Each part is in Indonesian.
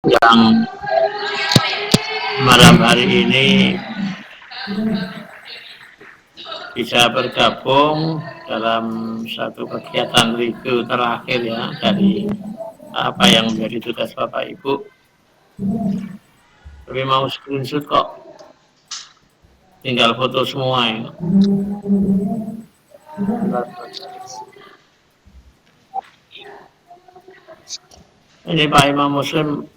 yang malam hari ini bisa bergabung dalam satu kegiatan review terakhir ya dari apa yang menjadi tugas Bapak Ibu. Tapi mau screenshot kok, tinggal foto semua ya. Ini Pak Imam Muslim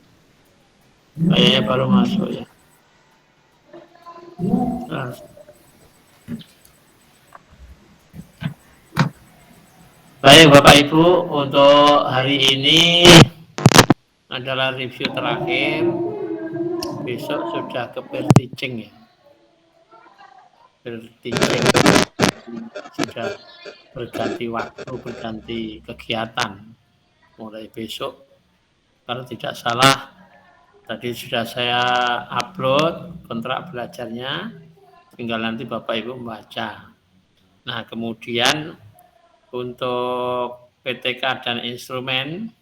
kayaknya baru masuk ya. Nah, baik Bapak Ibu, untuk hari ini adalah review terakhir. Besok sudah ke teaching ya. Teaching sudah berganti waktu, berganti kegiatan. Mulai besok, kalau tidak salah, tadi sudah saya upload kontrak belajarnya, tinggal nanti Bapak Ibu membaca. Nah, kemudian untuk PTK dan instrumen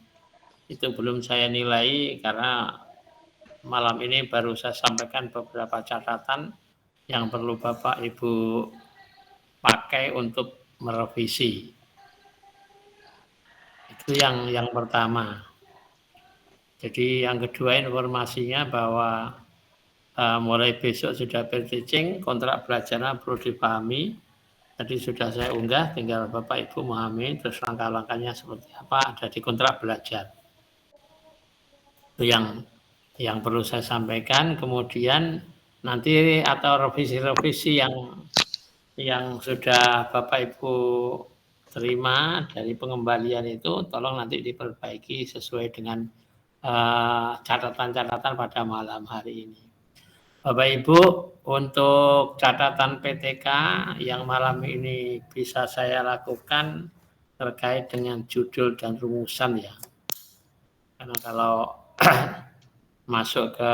itu belum saya nilai karena malam ini baru saya sampaikan beberapa catatan yang perlu Bapak Ibu pakai untuk merevisi. Itu yang pertama. Jadi yang kedua informasinya bahwa mulai besok sudah teaching, kontrak belajarnya perlu dipahami. Tadi sudah saya unggah, tinggal Bapak Ibu memahami, terus langkah-langkahnya seperti apa ada di kontrak belajar. Itu yang perlu saya sampaikan. Kemudian nanti atau revisi-revisi yang sudah Bapak Ibu terima dari pengembalian itu, tolong nanti diperbaiki sesuai dengan catatan-catatan pada malam hari ini. Bapak Ibu, untuk catatan PTK yang malam ini bisa saya lakukan terkait dengan judul dan rumusan ya. Karena kalau masuk ke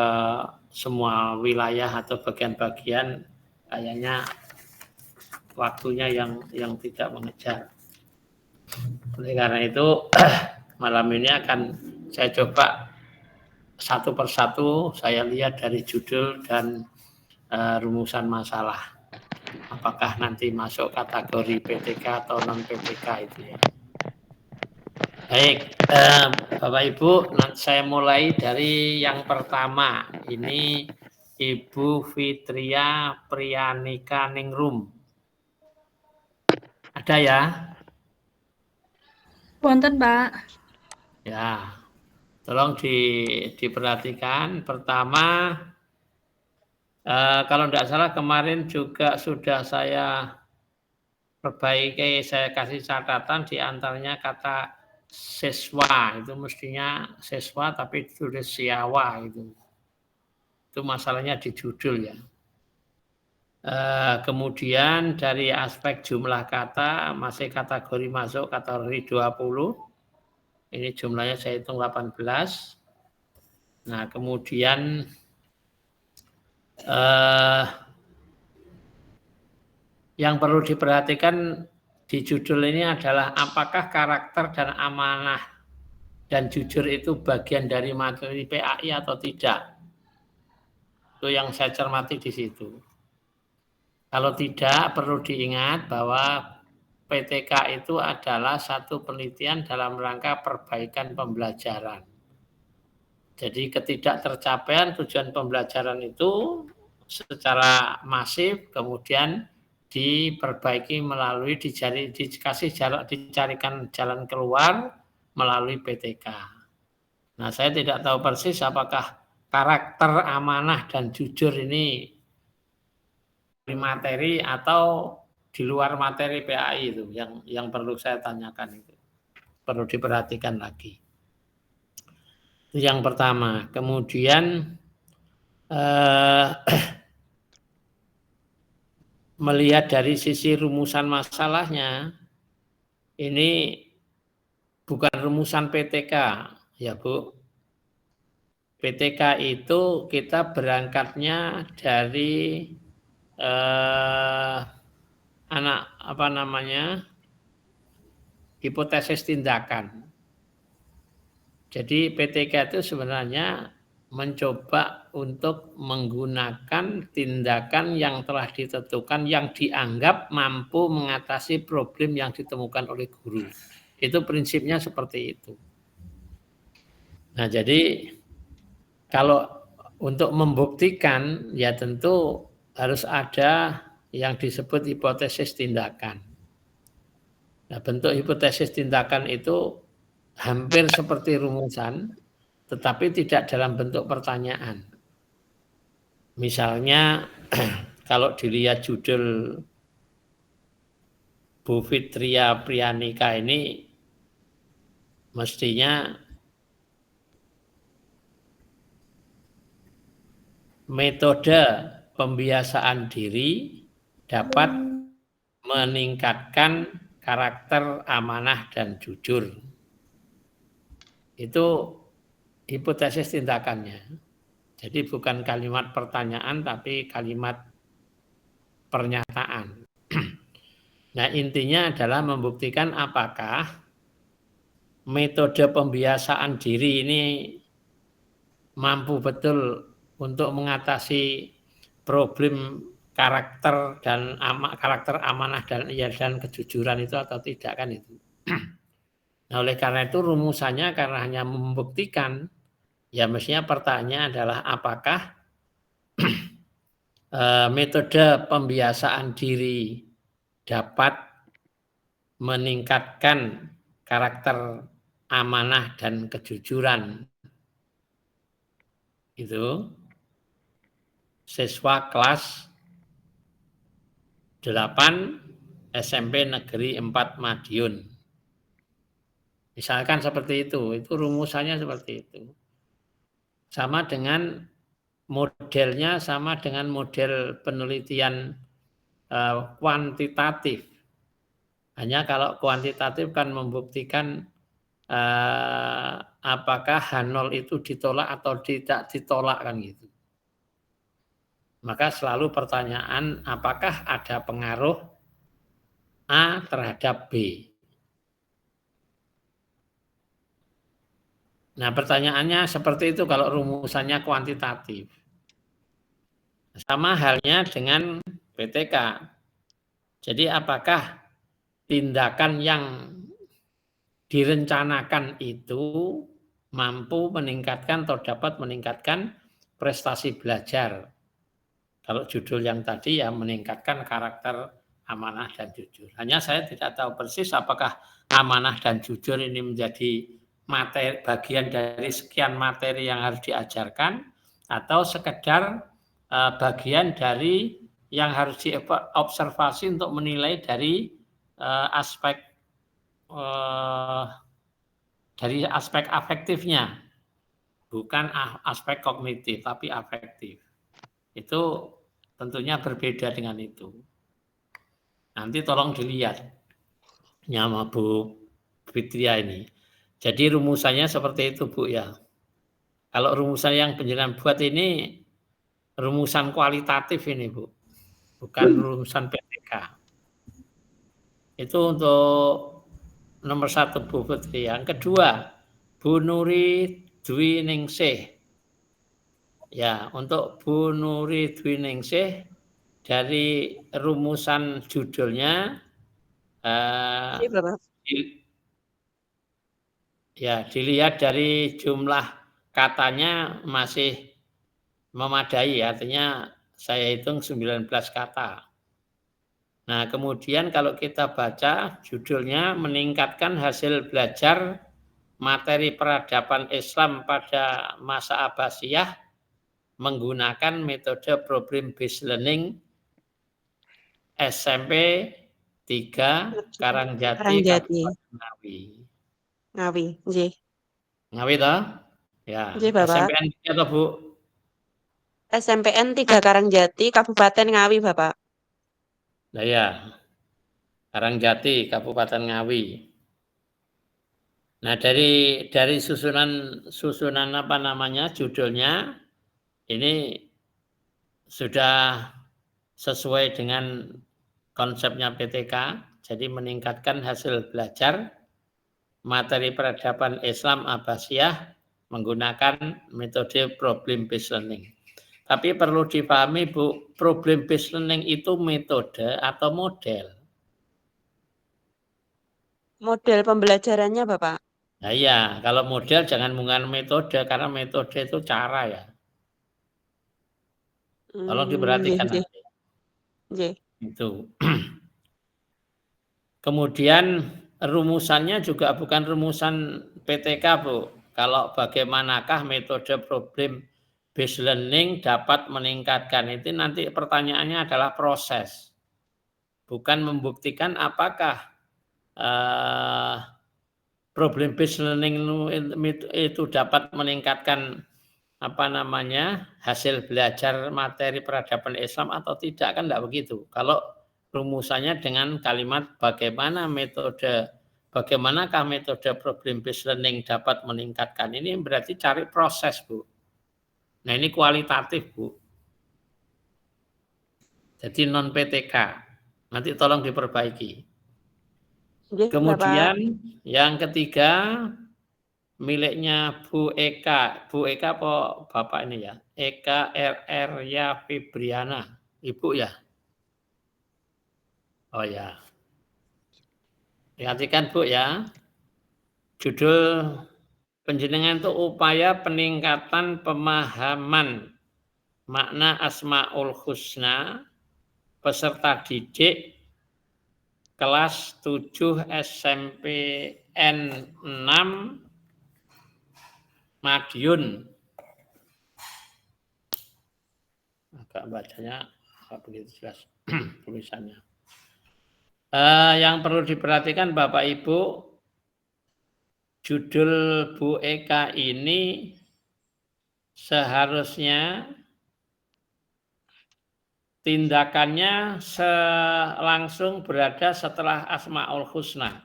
semua wilayah atau bagian-bagian kayaknya waktunya yang tidak mengejar. Oleh karena itu malam ini akan saya coba satu persatu saya lihat dari judul dan rumusan masalah. Apakah nanti masuk kategori PTK atau non PTK itu ya. Baik, Bapak Ibu, saya mulai dari yang pertama. Ini Ibu Fitria Priyanika Ningrum. Ada ya? Wonten, Pak. Ya, tolong diperhatikan. Pertama, kalau tidak salah kemarin juga sudah saya perbaiki, saya kasih catatan di antaranya kata siswa, itu mestinya siswa tapi tulis siawa itu. Itu masalahnya di judul ya. Kemudian dari aspek jumlah kata masih kategori masuk kategori 20. Ini jumlahnya saya hitung 18. Nah, kemudian yang perlu diperhatikan di judul ini adalah apakah karakter dan amanah dan jujur itu bagian dari materi PAI atau tidak. Itu yang saya cermati di situ. Kalau tidak, perlu diingat bahwa PTK itu adalah satu penelitian dalam rangka perbaikan pembelajaran. Jadi ketidaktercapaian tujuan pembelajaran itu secara masif kemudian diperbaiki melalui dicarikan jalan keluar melalui PTK. Nah, saya tidak tahu persis apakah karakter amanah dan jujur ini materi atau di luar materi PAI itu yang perlu saya tanyakan itu. Perlu diperhatikan lagi. Itu yang pertama. Kemudian melihat dari sisi rumusan masalahnya, ini bukan rumusan PTK, ya Bu. PTK itu kita berangkatnya dari hipotesis tindakan. Jadi PTK itu sebenarnya mencoba untuk menggunakan tindakan yang telah ditentukan yang dianggap mampu mengatasi problem yang ditemukan oleh guru. Itu prinsipnya seperti itu. Nah, jadi kalau untuk membuktikan ya tentu harus ada yang disebut hipotesis tindakan. Nah, bentuk hipotesis tindakan itu hampir seperti rumusan, tetapi tidak dalam bentuk pertanyaan. Misalnya kalau dilihat judul Bu Fitria Priyanika ini mestinya metode pembiasaan diri dapat meningkatkan karakter amanah dan jujur. Itu hipotesis tindakannya. Jadi bukan kalimat pertanyaan tapi kalimat pernyataan. Nah, intinya adalah membuktikan apakah metode pembiasaan diri ini mampu betul untuk mengatasi problem karakter dan karakter amanah dan kejujuran itu atau tidak, kan itu. Nah, oleh karena itu rumusannya karena hanya membuktikan, ya mestinya pertanyaannya adalah apakah metode pembiasaan diri dapat meningkatkan karakter amanah dan kejujuran. Itu siswa kelas 8 SMP Negeri 4 Madiun. Misalkan seperti itu rumusannya seperti itu. Sama dengan modelnya, sama dengan model penelitian kuantitatif. Hanya kalau kuantitatif kan membuktikan apakah H0 itu ditolak atau tidak ditolak, kan gitu. Maka selalu pertanyaan, apakah ada pengaruh A terhadap B? Nah, pertanyaannya seperti itu kalau rumusannya kuantitatif. Sama halnya dengan PTK. Jadi apakah tindakan yang direncanakan itu mampu meningkatkan atau dapat meningkatkan prestasi belajar? Kalau judul yang tadi ya meningkatkan karakter amanah dan jujur. Hanya saya tidak tahu persis apakah amanah dan jujur ini menjadi materi, bagian dari sekian materi yang harus diajarkan, atau sekedar bagian dari yang harus diobservasi untuk menilai dari aspek afektifnya, bukan aspek kognitif tapi afektif. Itu tentunya berbeda dengan itu. Nanti tolong dilihat nama Bu Fitria ini. Jadi rumusannya seperti itu, Bu, ya. Kalau rumusan yang penjelasan buat ini rumusan kualitatif ini, Bu. Bukan rumusan PTK. Itu untuk nomor 1, Bu Fitri. Yang kedua, Bu Nuri Dwi Ningsih. Ya, untuk Bu Nuri Dwi Ningsih dari rumusan judulnya dilihat dari jumlah katanya masih memadai, artinya saya hitung 19 kata. Nah, kemudian kalau kita baca judulnya meningkatkan hasil belajar materi peradaban Islam pada masa Abbasiyah menggunakan metode problem based learning SMP 3 Karangjati, Kabupaten Ngawi. Ngawi, nggih. Ngawi toh? Ya. Nggih, Bapak. SMPN atau Bu? SMPN 3 Karangjati, Kabupaten Ngawi, Bapak. Nah, ya. Karangjati, Kabupaten Ngawi. Nah, dari susunan apa namanya judulnya ini sudah sesuai dengan konsepnya PTK, jadi meningkatkan hasil belajar materi peradaban Islam Abbasiyah menggunakan metode problem based learning. Tapi perlu dipahami Bu, problem based learning itu metode atau model? Model pembelajarannya Bapak. Nah iya, kalau model jangan menggunakan metode, karena metode itu cara ya. Tolong diperhatikan Nggih, nanti. nggih. Itu. Kemudian rumusannya juga bukan rumusan PTK, Bu. Kalau bagaimanakah metode problem based learning dapat meningkatkan, itu nanti pertanyaannya adalah proses. Bukan membuktikan apakah problem based learning itu dapat meningkatkan hasil belajar materi peradaban Islam atau tidak, kan tidak begitu. Kalau rumusannya dengan kalimat bagaimanakah metode problem based learning dapat meningkatkan, ini berarti cari proses, Bu. Nah, ini kualitatif, Bu. Jadi non PTK. Nanti tolong diperbaiki. Kemudian yang ketiga miliknya Bu Eka. Bu Eka apa Bapak ini ya? Eka RR ya Fibriana. Ibu ya? Oh ya. Perhatikan Bu ya. Judul penjenengan itu upaya peningkatan pemahaman makna Asmaul Husna peserta didik kelas 7 SMPN 6 Madiun. Agak bacanya nggak begitu jelas tulisannya. Yang perlu diperhatikan Bapak Ibu, judul Bu Eka ini seharusnya tindakannya langsung berada setelah Asmaul Husna.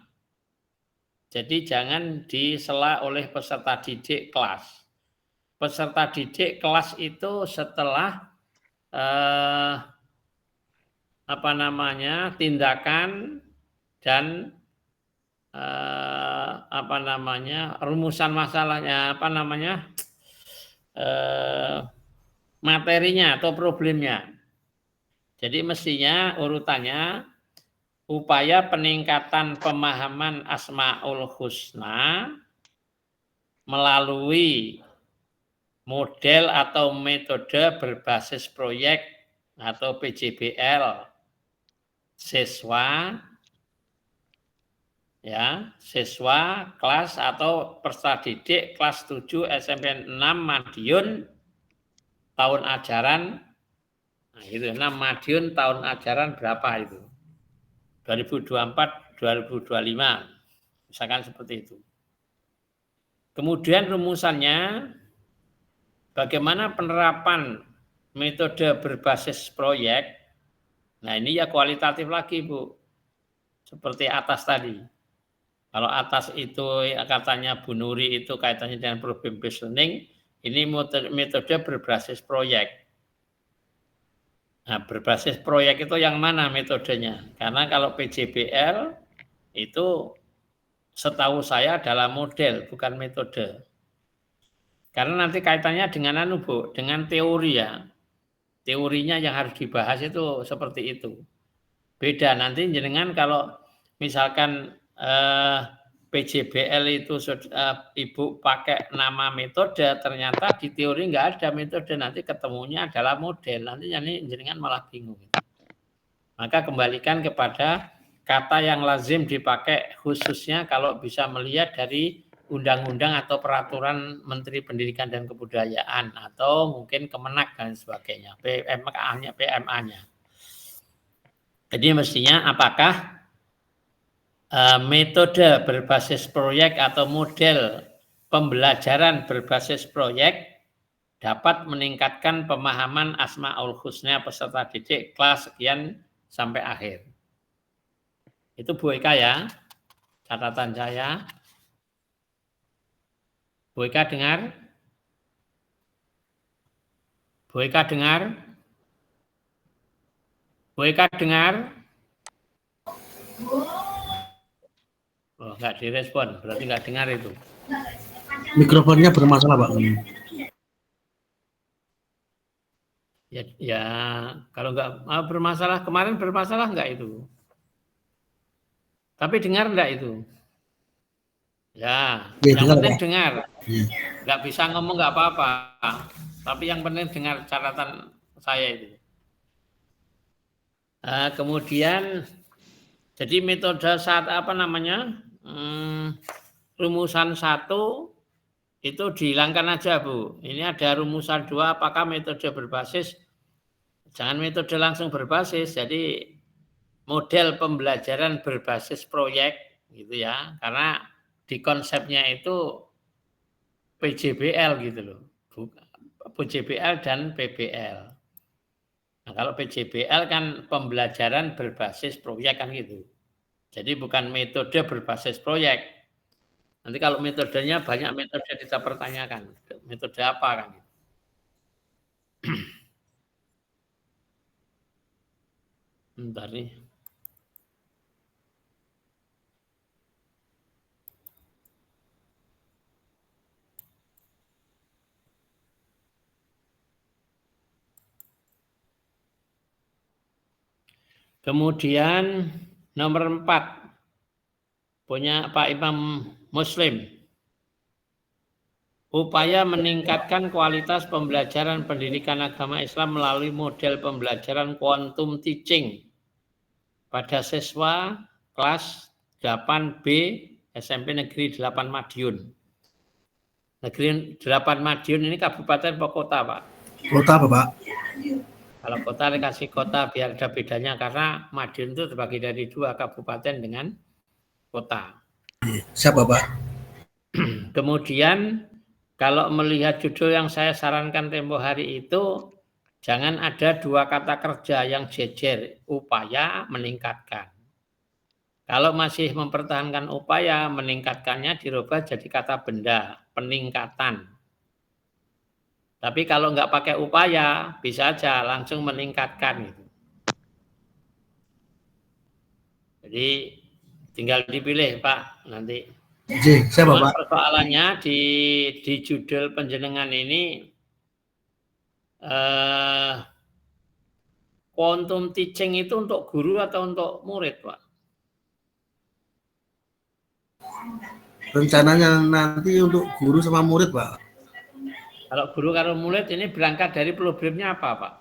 Jadi jangan disela oleh peserta didik kelas. Peserta didik kelas itu setelah tindakan dan rumusan masalahnya, materinya atau problemnya. Jadi mestinya urutannya upaya peningkatan pemahaman Asmaul Husna melalui model atau metode berbasis proyek atau PJBL siswa kelas atau peserta didik kelas 7 SMP 6 Madiun tahun ajaran 6 Madiun tahun ajaran berapa itu? 2024-2025. Misalkan seperti itu. Kemudian rumusannya bagaimana penerapan metode berbasis proyek. Nah, ini ya kualitatif lagi, Bu. Seperti atas tadi. Kalau atas itu katanya Bu Nuri itu kaitannya dengan problem based learning, ini metode berbasis proyek. Nah, berbasis proyek itu yang mana metodenya? Karena kalau PJBL itu setahu saya adalah model, bukan metode. Karena nanti kaitannya dengan Bu, dengan teori ya. Teorinya yang harus dibahas itu seperti itu. Beda nanti jenengan kalau misalkan PJBL itu Ibu pakai nama metode, ternyata di teori nggak ada metode, nanti ketemunya adalah model, nanti jenengan malah bingung. Maka kembalikan kepada kata yang lazim dipakai khususnya kalau bisa melihat dari undang-undang atau peraturan Menteri Pendidikan dan Kebudayaan atau mungkin Kemenak dan sebagainya, PMA-nya. Jadi mestinya apakah metode berbasis proyek atau model pembelajaran berbasis proyek dapat meningkatkan pemahaman Asmaul Husna peserta didik kelas sekian sampai akhir. Itu Bu Eka ya, catatan saya. Bu Eka dengar? Bu Eka dengar? Bu Eka dengar? Oh, nggak direspon, berarti nggak dengar itu. Mikrofonnya bermasalah, Pak. Ya kalau nggak bermasalah, kemarin bermasalah nggak itu? Tapi dengar nggak itu? Ya, Ya, yang dengar, penting Pak. dengar. Ya. Nggak bisa ngomong nggak apa-apa. Tapi yang penting dengar catatan saya itu. Kemudian, jadi metode saat apa namanya? Rumusan 1 itu dihilangkan aja, Bu. Ini ada rumusan 2, apakah metode berbasis, jangan metode langsung berbasis, jadi model pembelajaran berbasis proyek gitu ya, karena di konsepnya itu PJBL gitu loh, PJBL dan PBL. Nah, kalau PJBL kan pembelajaran berbasis proyek kan gitu, jadi bukan metode berbasis proyek. Nanti kalau metodenya banyak metode kita pertanyakan, metode apa kan? Bentar nih. Kemudian nomor 4 punya Pak Imam Muslim. Upaya meningkatkan kualitas pembelajaran pendidikan agama Islam melalui model pembelajaran quantum teaching pada siswa kelas 8B SMP Negeri 8 Madiun. Negeri 8 Madiun ini kabupaten apa kota, Pak? Kota apa, Pak? Kalau kota dikasih kota biar ada bedanya, karena Madiun itu terbagi dari 2 kabupaten dengan kota. Siapa, Pak? Kemudian kalau melihat judul yang saya sarankan tempo hari itu, jangan ada 2 kata kerja yang jejer, upaya meningkatkan. Kalau masih mempertahankan upaya, meningkatkannya dirubah jadi kata benda, peningkatan. Tapi kalau nggak pakai upaya, bisa aja langsung meningkatkan. Gitu. Jadi tinggal dipilih, Pak, nanti. Siapa, Cuma Pak? persoalannya di judul penjenengan ini, quantum teaching itu untuk guru atau untuk murid, Pak? Rencananya nanti untuk guru sama murid, Pak. Kalau guru kalau murid ini berangkat dari problemnya apa, Pak?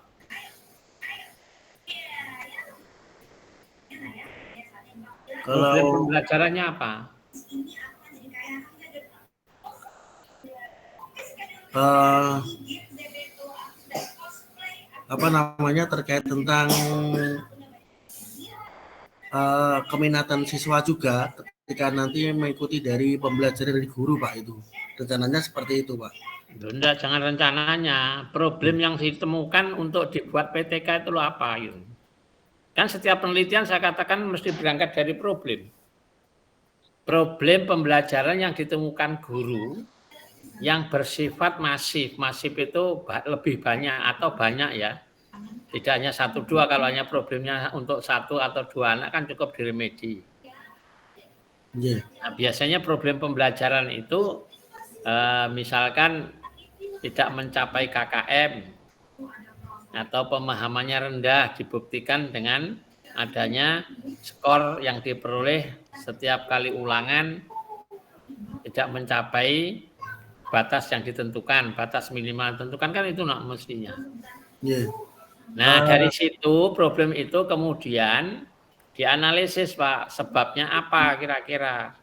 Problem pembelajarannya apa? Apa namanya, terkait tentang keminatan siswa juga ketika nanti mengikuti dari pembelajaran dari guru, Pak, itu. Rencananya seperti itu, Pak. Enggak, jangan rencananya. Problem yang ditemukan untuk dibuat PTK itu apa? Gitu. Kan setiap penelitian saya katakan mesti berangkat dari problem. Problem pembelajaran yang ditemukan guru yang bersifat masif. Masif itu lebih banyak atau banyak ya. Tidak hanya 1-2, kalau hanya problemnya untuk 1 atau 2 anak kan cukup diremedi. Yeah. Nah, biasanya problem pembelajaran itu misalkan tidak mencapai KKM atau pemahamannya rendah, dibuktikan dengan adanya skor yang diperoleh setiap kali ulangan tidak mencapai batas yang ditentukan, batas minimal ditentukan kan itu mestinya. Yeah. Nah, dari situ problem itu kemudian dianalisis, Pak, sebabnya apa kira-kira.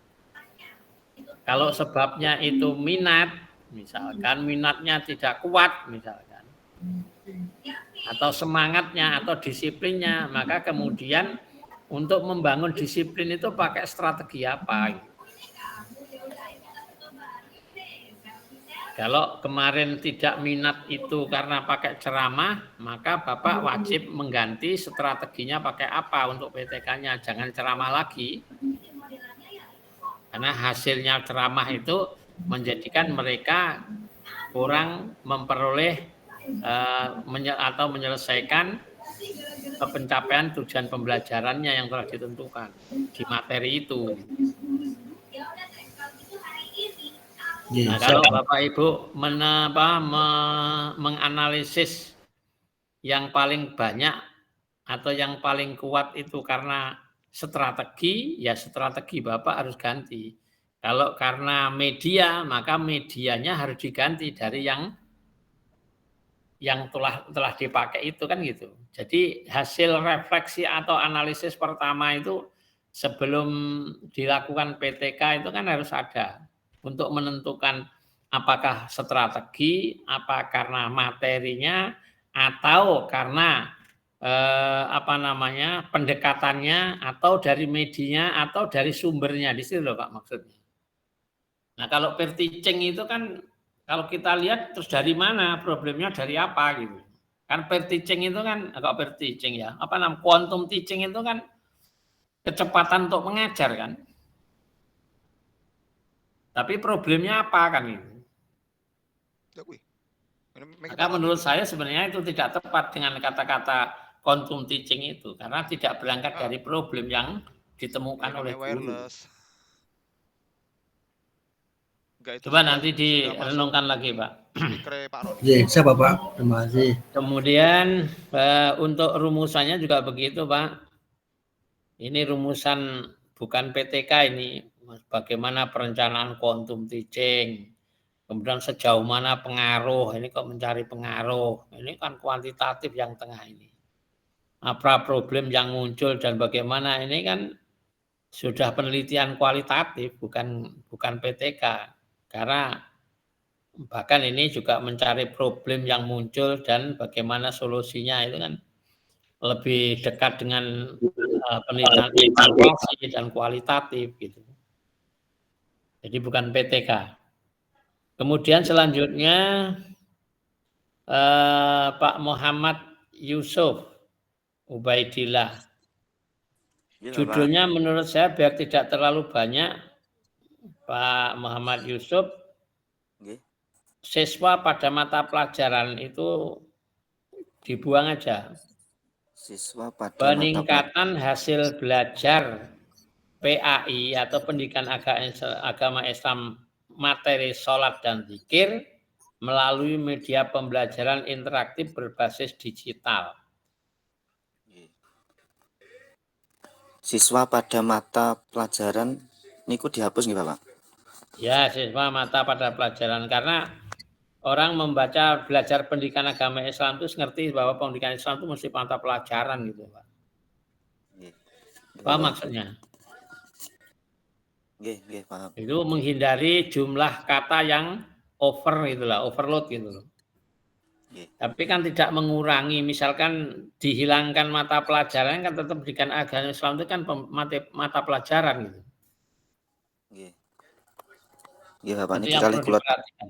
Kalau sebabnya itu minat, misalkan minatnya tidak kuat misalkan, atau semangatnya atau disiplinnya, maka kemudian untuk membangun disiplin itu pakai strategi apa. Kalau kemarin tidak minat itu karena pakai ceramah, maka Bapak wajib mengganti strateginya pakai apa untuk PTK-nya. Jangan ceramah lagi. Karena hasilnya ceramah itu menjadikan mereka kurang memperoleh atau menyelesaikan pencapaian tujuan pembelajarannya yang telah ditentukan di materi itu. Nggih, Nah, kalau Bapak Ibu menganalisis yang paling banyak atau yang paling kuat itu karena strategi, ya strategi Bapak harus ganti. Kalau karena media, maka medianya harus diganti dari yang telah dipakai itu kan gitu. Jadi hasil refleksi atau analisis pertama itu sebelum dilakukan PTK itu kan harus ada untuk menentukan apakah strategi, apa karena materinya atau karena pendekatannya atau dari medianya atau dari sumbernya di situ loh Pak maksudnya. Nah kalau peer teaching itu kan kalau kita lihat terus dari mana problemnya dari apa gitu. Kan peer teaching itu kan agak peer teaching ya. Quantum teaching itu kan kecepatan untuk mengajar kan. Tapi problemnya apa kan itu? Maka menurut saya sebenarnya itu tidak tepat dengan kata-kata quantum teaching itu karena tidak berangkat dari problem yang ditemukan oleh guru. Coba nanti direnungkan lagi, Pak. Nggih, siapa Pak? Terima kasih. Kemudian untuk rumusannya juga begitu, Pak. Ini rumusan bukan PTK ini, bagaimana perencanaan quantum teaching. Kemudian sejauh mana pengaruh, ini kok mencari pengaruh. Ini kan kuantitatif yang tengah ini. Apa problem yang muncul dan bagaimana ini kan sudah penelitian kualitatif, bukan PTK. Karena bahkan ini juga mencari problem yang muncul dan bagaimana solusinya itu kan lebih dekat dengan penelitian evaluasi dan kualitatif gitu. Jadi bukan PTK. Kemudian selanjutnya Pak Muhammad Yusuf Ubaidillah. Judulnya menurut saya biar tidak terlalu banyak, Pak Muhammad Yusuf, siswa pada mata pelajaran itu dibuang aja. Siswa pada Peningkatan hasil belajar PAI atau pendidikan agama Islam materi sholat dan zikir melalui media pembelajaran interaktif berbasis digital. Siswa pada mata pelajaran niku dihapus nggih Bapak? Ya, siswa mata pada pelajaran karena orang membaca belajar pendidikan agama Islam itu ngerti bahwa pendidikan Islam itu mesti mata pelajaran gitu, Pak. Apa maksudnya? Nggih, paham. Itu menghindari jumlah kata yang overload gitu loh. Tapi kan tidak mengurangi, misalkan dihilangkan mata pelajaran kan tetap pendidikan agama Islam itu kan mata pelajaran gitu. Iya Bapak, Itu ini yang kali perlu diperhatikan.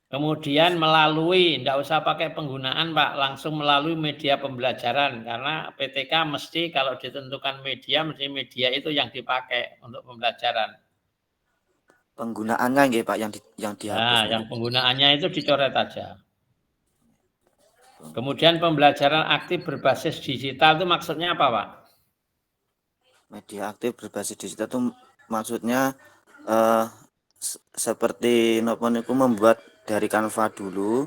Kemudian tidak usah pakai penggunaan Pak, langsung melalui media pembelajaran karena PTK mesti kalau ditentukan mesti media itu yang dipakai untuk pembelajaran. Penggunaannya nggih Pak yang dihapus. Nah, yang penggunaannya itu dicoret aja. Kemudian pembelajaran aktif berbasis digital itu maksudnya apa, Pak? Media aktif berbasis digital itu maksudnya seperti nopo niku membuat dari Canva dulu,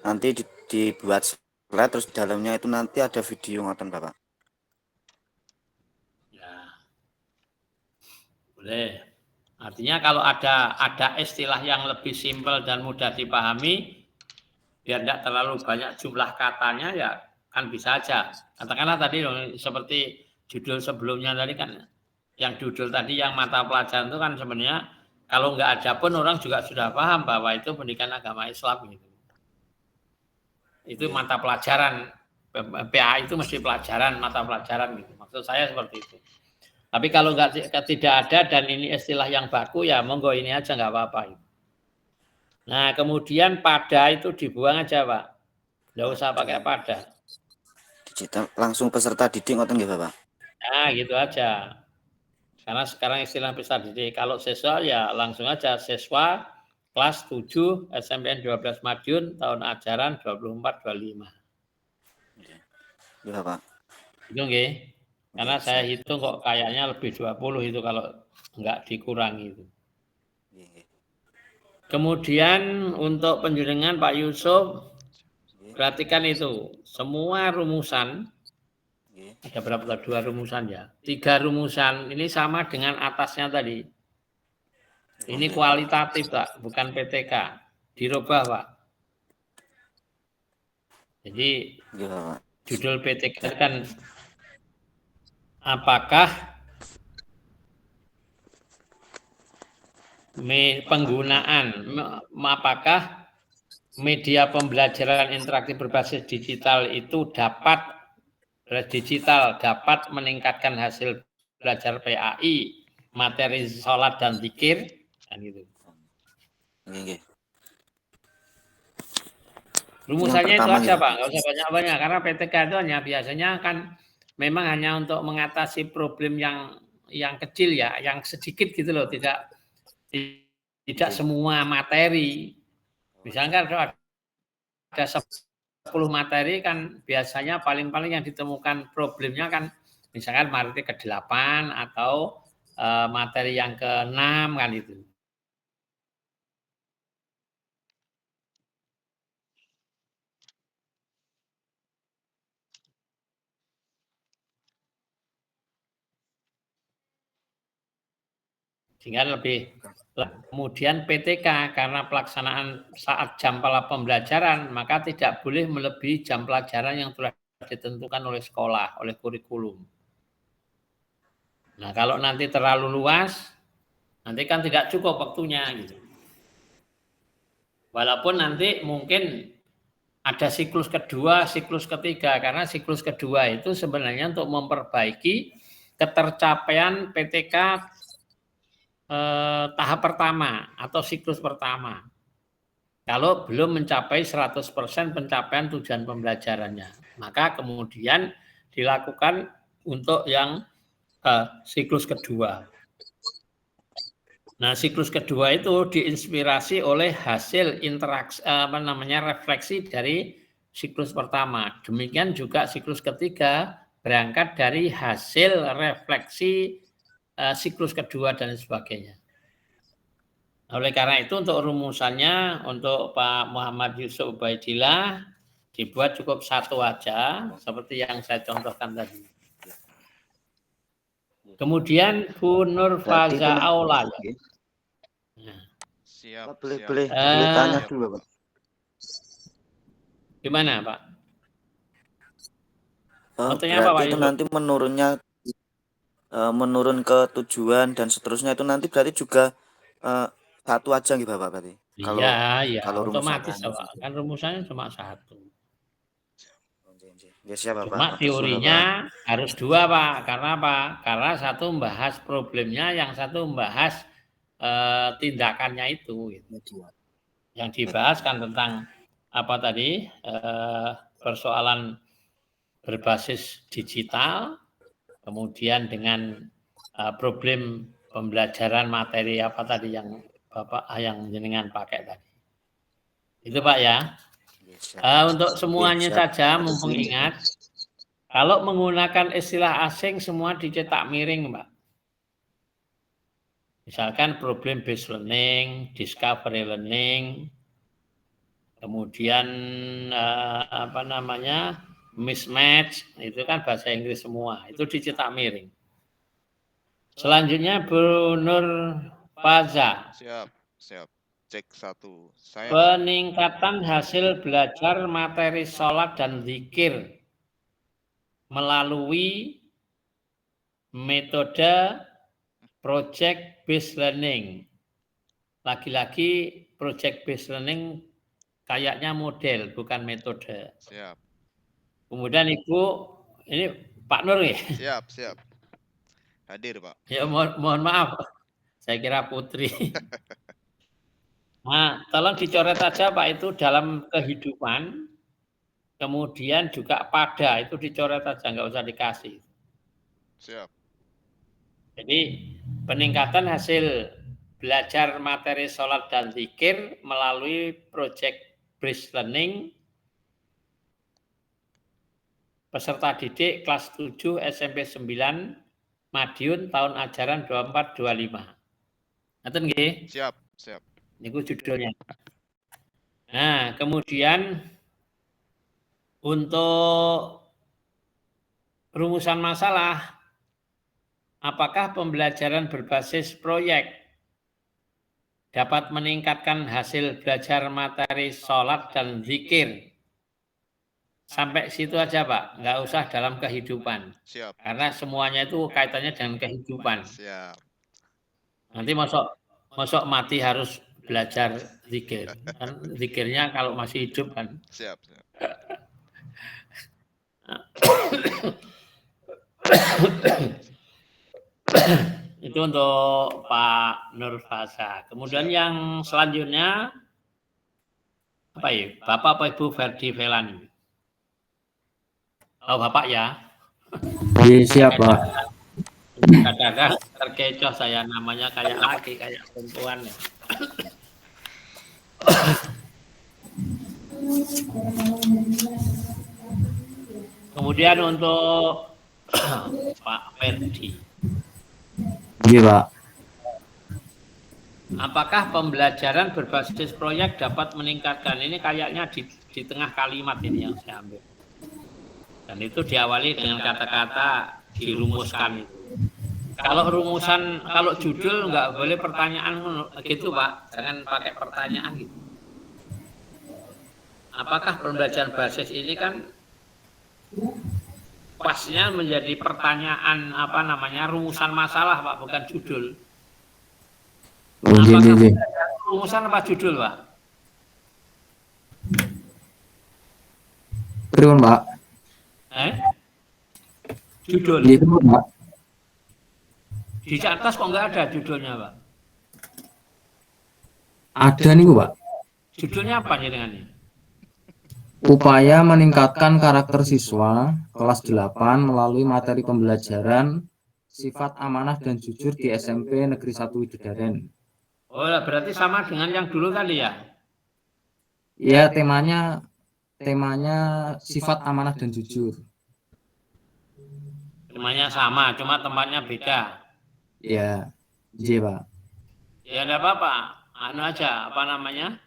nanti dibuat slide terus dalamnya itu nanti ada video ngoten Bapak. Ya. Boleh. Artinya kalau ada istilah yang lebih simpel dan mudah dipahami, biar tidak terlalu banyak jumlah katanya ya kan bisa aja. Katakanlah tadi seperti judul sebelumnya tadi kan, yang judul tadi yang mata pelajaran itu kan sebenarnya kalau nggak ada pun orang juga sudah paham bahwa itu pendidikan agama Islam gitu. Itu mata pelajaran, PA itu mesti pelajaran, mata pelajaran gitu. Maksud saya seperti itu. Tapi kalau tidak ada dan ini istilah yang baku ya monggo ini aja nggak apa-apa. Nah kemudian pada itu dibuang aja Pak, nggak usah pakai pada. Digital langsung peserta didik ngoten nggih Bapak? Nah gitu aja. Karena sekarang istilah peserta didik kalau siswa ya langsung aja siswa kelas 7 SMPN 12 Madiun tahun ajaran 24-25. Iya Pak. Itu nggih. Karena saya hitung kok kayaknya lebih 20 itu kalau enggak dikurangi itu. Kemudian untuk penjenengan Pak Yusuf, perhatikan itu, semua rumusan, ada berapa? 2 rumusan ya. 3 rumusan ini sama dengan atasnya tadi. Ini kualitatif Pak, bukan PTK. Dirubah Pak. Jadi Ya, judul PTK kan apakah apakah media pembelajaran interaktif berbasis digital itu dapat meningkatkan hasil belajar PAI, materi sholat dan zikir, kan gitu. Oke. Rumusannya itu pertama aja gitu. Pak, nggak usah banyak-banyak karena PTK itu hanya biasanya kan memang hanya untuk mengatasi problem yang kecil ya, yang sedikit gitu loh, tidak semua materi. Misalkan kalau ada 10 materi kan biasanya paling-paling yang ditemukan problemnya kan misalkan materi ke-8 atau materi yang ke-6 kan itu. Sehingga lebih. Kemudian PTK karena pelaksanaan saat jam pembelajaran maka tidak boleh melebihi jam pelajaran yang telah ditentukan oleh sekolah, oleh kurikulum. Nah, kalau nanti terlalu luas, nanti kan tidak cukup waktunya gitu. Walaupun nanti mungkin ada siklus kedua, siklus ketiga, karena siklus kedua itu sebenarnya untuk memperbaiki ketercapaian PTK tahap pertama atau siklus pertama. Kalau belum mencapai 100% pencapaian tujuan pembelajarannya, maka kemudian dilakukan untuk yang siklus kedua. Nah, siklus kedua itu diinspirasi oleh hasil interaksi refleksi dari siklus pertama. Demikian juga siklus ketiga berangkat dari hasil refleksi siklus kedua dan sebagainya. Oleh karena itu untuk rumusannya untuk Pak Muhammad Yusuf Ubaidillah dibuat cukup 1 aja seperti yang saya contohkan tadi. Kemudian Bu Nur Faza Aula. Siap. Boleh tanya dulu Pak. Gimana Pak? Berarti apa, Pak, itu nanti menurun ke tujuan dan seterusnya itu nanti berarti juga 1 aja gitu Pak berarti. Iya, kalau otomatis Pak. Kan rumusannya cuma 1. Ya, siap, Cuma Pak. teorinya harus 2 Pak. Karena apa? Karena satu membahas problemnya, yang satu membahas tindakannya itu. Gitu. Yang dibahas kan tentang apa tadi? Persoalan berbasis digital, kemudian dengan problem pembelajaran materi apa tadi yang Bapak yang jenengan pakai tadi. Itu Pak ya. Untuk semuanya saja mumpung ingat, kalau menggunakan istilah asing semua dicetak miring Pak. Misalkan problem based learning, discovery learning, kemudian mismatch, itu kan bahasa Inggris semua, itu dicetak miring. Selanjutnya Bu Nur Faza. Siap. Cek 1. Peningkatan hasil belajar materi sholat dan zikir melalui metode project based learning. Lagi-lagi project based learning kayaknya model bukan metode. Siap. Kemudian Ibu, ini Pak Nur ya? Siap. Hadir Pak. Ya mohon maaf, saya kira Putri. Nah, tolong dicoret aja Pak itu dalam kehidupan, kemudian juga pada itu dicoret aja, nggak usah dikasih. Siap. Jadi peningkatan hasil belajar materi sholat dan zikir melalui project based learning peserta didik kelas 7 SMP 9 Madiun tahun ajaran 24-25. Ngaten nggih? Siap. Ini judulnya. Nah, kemudian untuk rumusan masalah, apakah pembelajaran berbasis proyek dapat meningkatkan hasil belajar materi sholat dan zikir? Sampai situ aja Pak, nggak usah dalam kehidupan. Siap. Karena semuanya itu kaitannya dengan kehidupan. Siap. Nanti masuk mati harus belajar zikir. Kan zikirnya kalau masih hidup kan. Siap. Siap. Itu untuk Pak Nur Fasa. Kemudian yang selanjutnya apa ya? Bapak apa Ibu Ferdi Velani? Oh Bapak ya. Iya, siap Pak. Kadang-kadang terkecoh saya, namanya kayak laki, kayak perempuan. Kemudian untuk Pak Ferdi. Iya Pak. Apakah pembelajaran berbasis proyek dapat meningkatkan? Ini kayaknya di tengah kalimat ini yang saya ambil. Dan itu diawali dengan kata-kata dirumuskan itu. Kalau rumusan, kalau judul nggak boleh pertanyaan gitu Pak, jangan pakai pertanyaan gitu. Apakah pembelajaran basis ini kan pasnya menjadi pertanyaan apa namanya rumusan masalah Pak, bukan judul. Apakah rumusan apa judul Pak? Pripun Pak? Judul. Iya Pak. Di atas kok nggak ada judulnya Pak? Ada nih Pak. Judulnya apa nih dengan ini? Upaya meningkatkan karakter siswa kelas 8 melalui materi pembelajaran sifat amanah dan jujur di SMP Negeri 1 Widodaren. Oh, berarti sama dengan yang dulu kali ya? Ya, temanya sifat amanah dan jujur. Temanya sama, cuma tempatnya beda. Ya, iya Pak. Ya enggak apa-apa. Anu aja, apa namanya?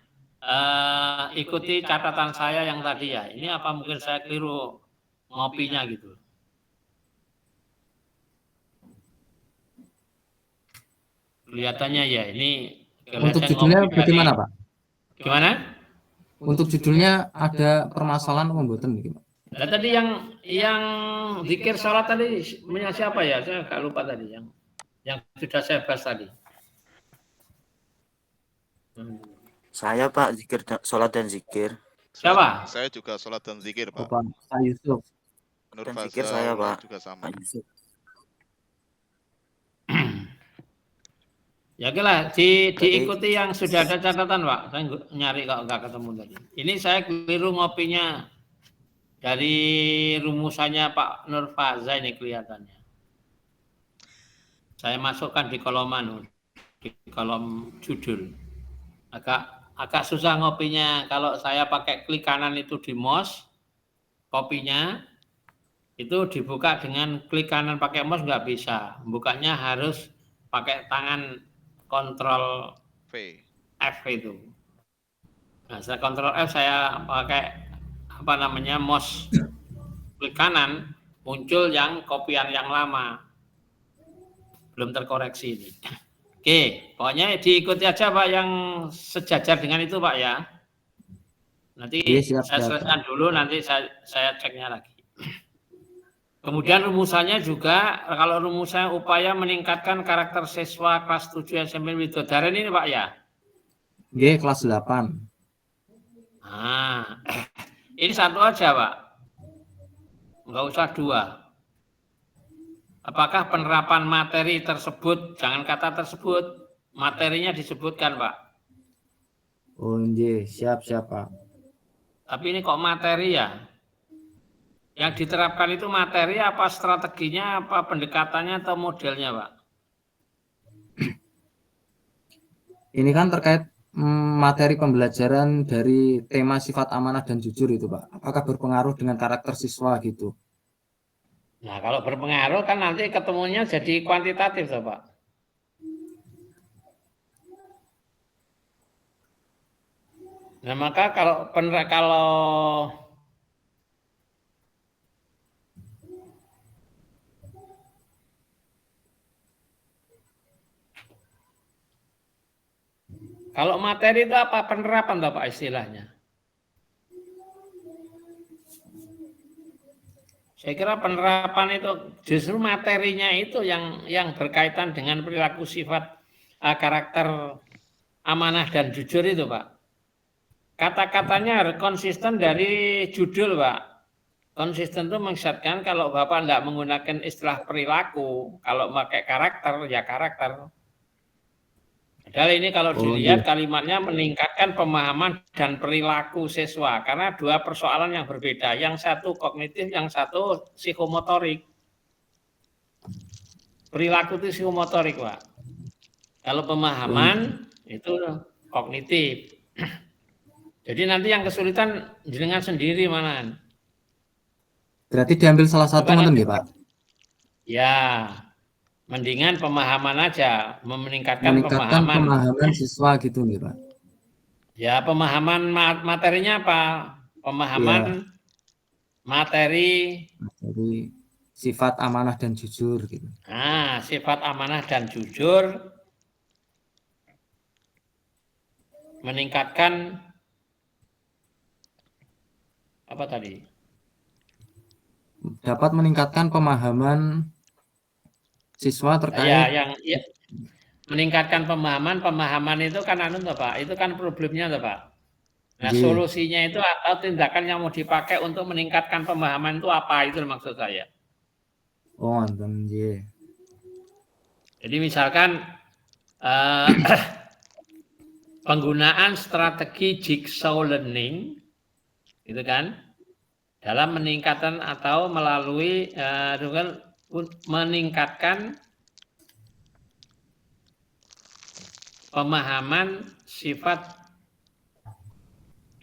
Ikuti catatan saya yang tadi ya. Ini apa mungkin saya keliru ngopinya gitu. Kelihatannya ya ini. Untuk judulnya bagaimana Pak? Gimana? Untuk judulnya ada permasalahan pembuatan gitu. Nah, tadi yang zikir sholat tadi punya siapa ya? Saya nggak lupa tadi yang sudah saya bahas tadi. Saya Pak, zikir sholat dan zikir. Siapa? Saya juga sholat dan zikir Pak. Pak Yusuf. Menurut Dan zikir saya Pak. juga sama. Pak Yusuf. Ya oke lah, diikuti yang sudah ada catatan Pak. Saya nyari kok nggak ketemu tadi. Ini saya keliru ngopinya dari rumusannya Pak Nur Faza ini kelihatannya. Saya masukkan di kolom di kolom judul. Agak susah ngopinya. Kalau saya pakai klik kanan itu di mouse, kopinya itu dibuka dengan klik kanan pakai mouse nggak bisa. Bukanya harus pakai tangan kontrol F itu. Nah, saya kontrol F, saya pakai apa namanya mouse klik kanan, muncul yang kopian yang lama. Belum terkoreksi ini. Oke, pokoknya diikuti aja Pak yang sejajar dengan itu Pak ya. Nanti saya selesaikan dulu, nanti saya ceknya lagi. Kemudian rumusannya juga, kalau rumusnya upaya meningkatkan karakter siswa kelas 7 SMP Widodaren ini Pak ya? G kelas 8. Nah, ini satu aja Pak. Enggak usah dua. Apakah penerapan materi tersebut, jangan kata tersebut, materinya disebutkan Pak. Oh iya, siap Pak. Tapi ini kok materi ya? Yang diterapkan itu materi apa strateginya, apa pendekatannya atau modelnya Pak? Ini kan terkait materi pembelajaran dari tema sifat amanah dan jujur itu Pak. Apakah berpengaruh dengan karakter siswa gitu? Nah kalau berpengaruh kan nanti ketemunya jadi kuantitatif toh Pak. Nah, maka kalau kalau materi itu apa penerapan toh Pak istilahnya? Saya kira penerapan itu justru materinya itu yang berkaitan dengan perilaku sifat karakter amanah dan jujur itu Pak. Kata-katanya harus konsisten dari judul Pak. Konsisten itu mengisyaratkan kalau Bapak tidak menggunakan istilah perilaku, kalau pakai karakter ya karakter. Padahal ini kalau dilihat kalimatnya meningkatkan pemahaman dan perilaku siswa karena dua persoalan yang berbeda. Yang satu kognitif, yang satu psikomotorik. Perilaku itu psikomotorik, Pak. Kalau pemahaman itu kognitif. Jadi nanti yang kesulitan jenengan sendiri mana? Berarti diambil salah satu ngoten nggih, Pak? Ya. Mendingan pemahaman aja, meningkatkan pemahaman siswa gitu nih Pak. Ya pemahaman materinya apa? Pemahaman materi sifat amanah dan jujur gitu. Nah, sifat amanah dan jujur meningkatkan apa tadi? Dapat meningkatkan pemahaman siswa terkait meningkatkan pemahaman itu kan Pak, itu kan problemnya Pak. Nah, solusinya itu atau tindakan yang mau dipakai untuk meningkatkan pemahaman itu apa itu maksud saya. Oh, nggih. Jadi misalkan penggunaan strategi jigsaw learning itu kan dalam meningkatkan atau melalui meningkatkan pemahaman sifat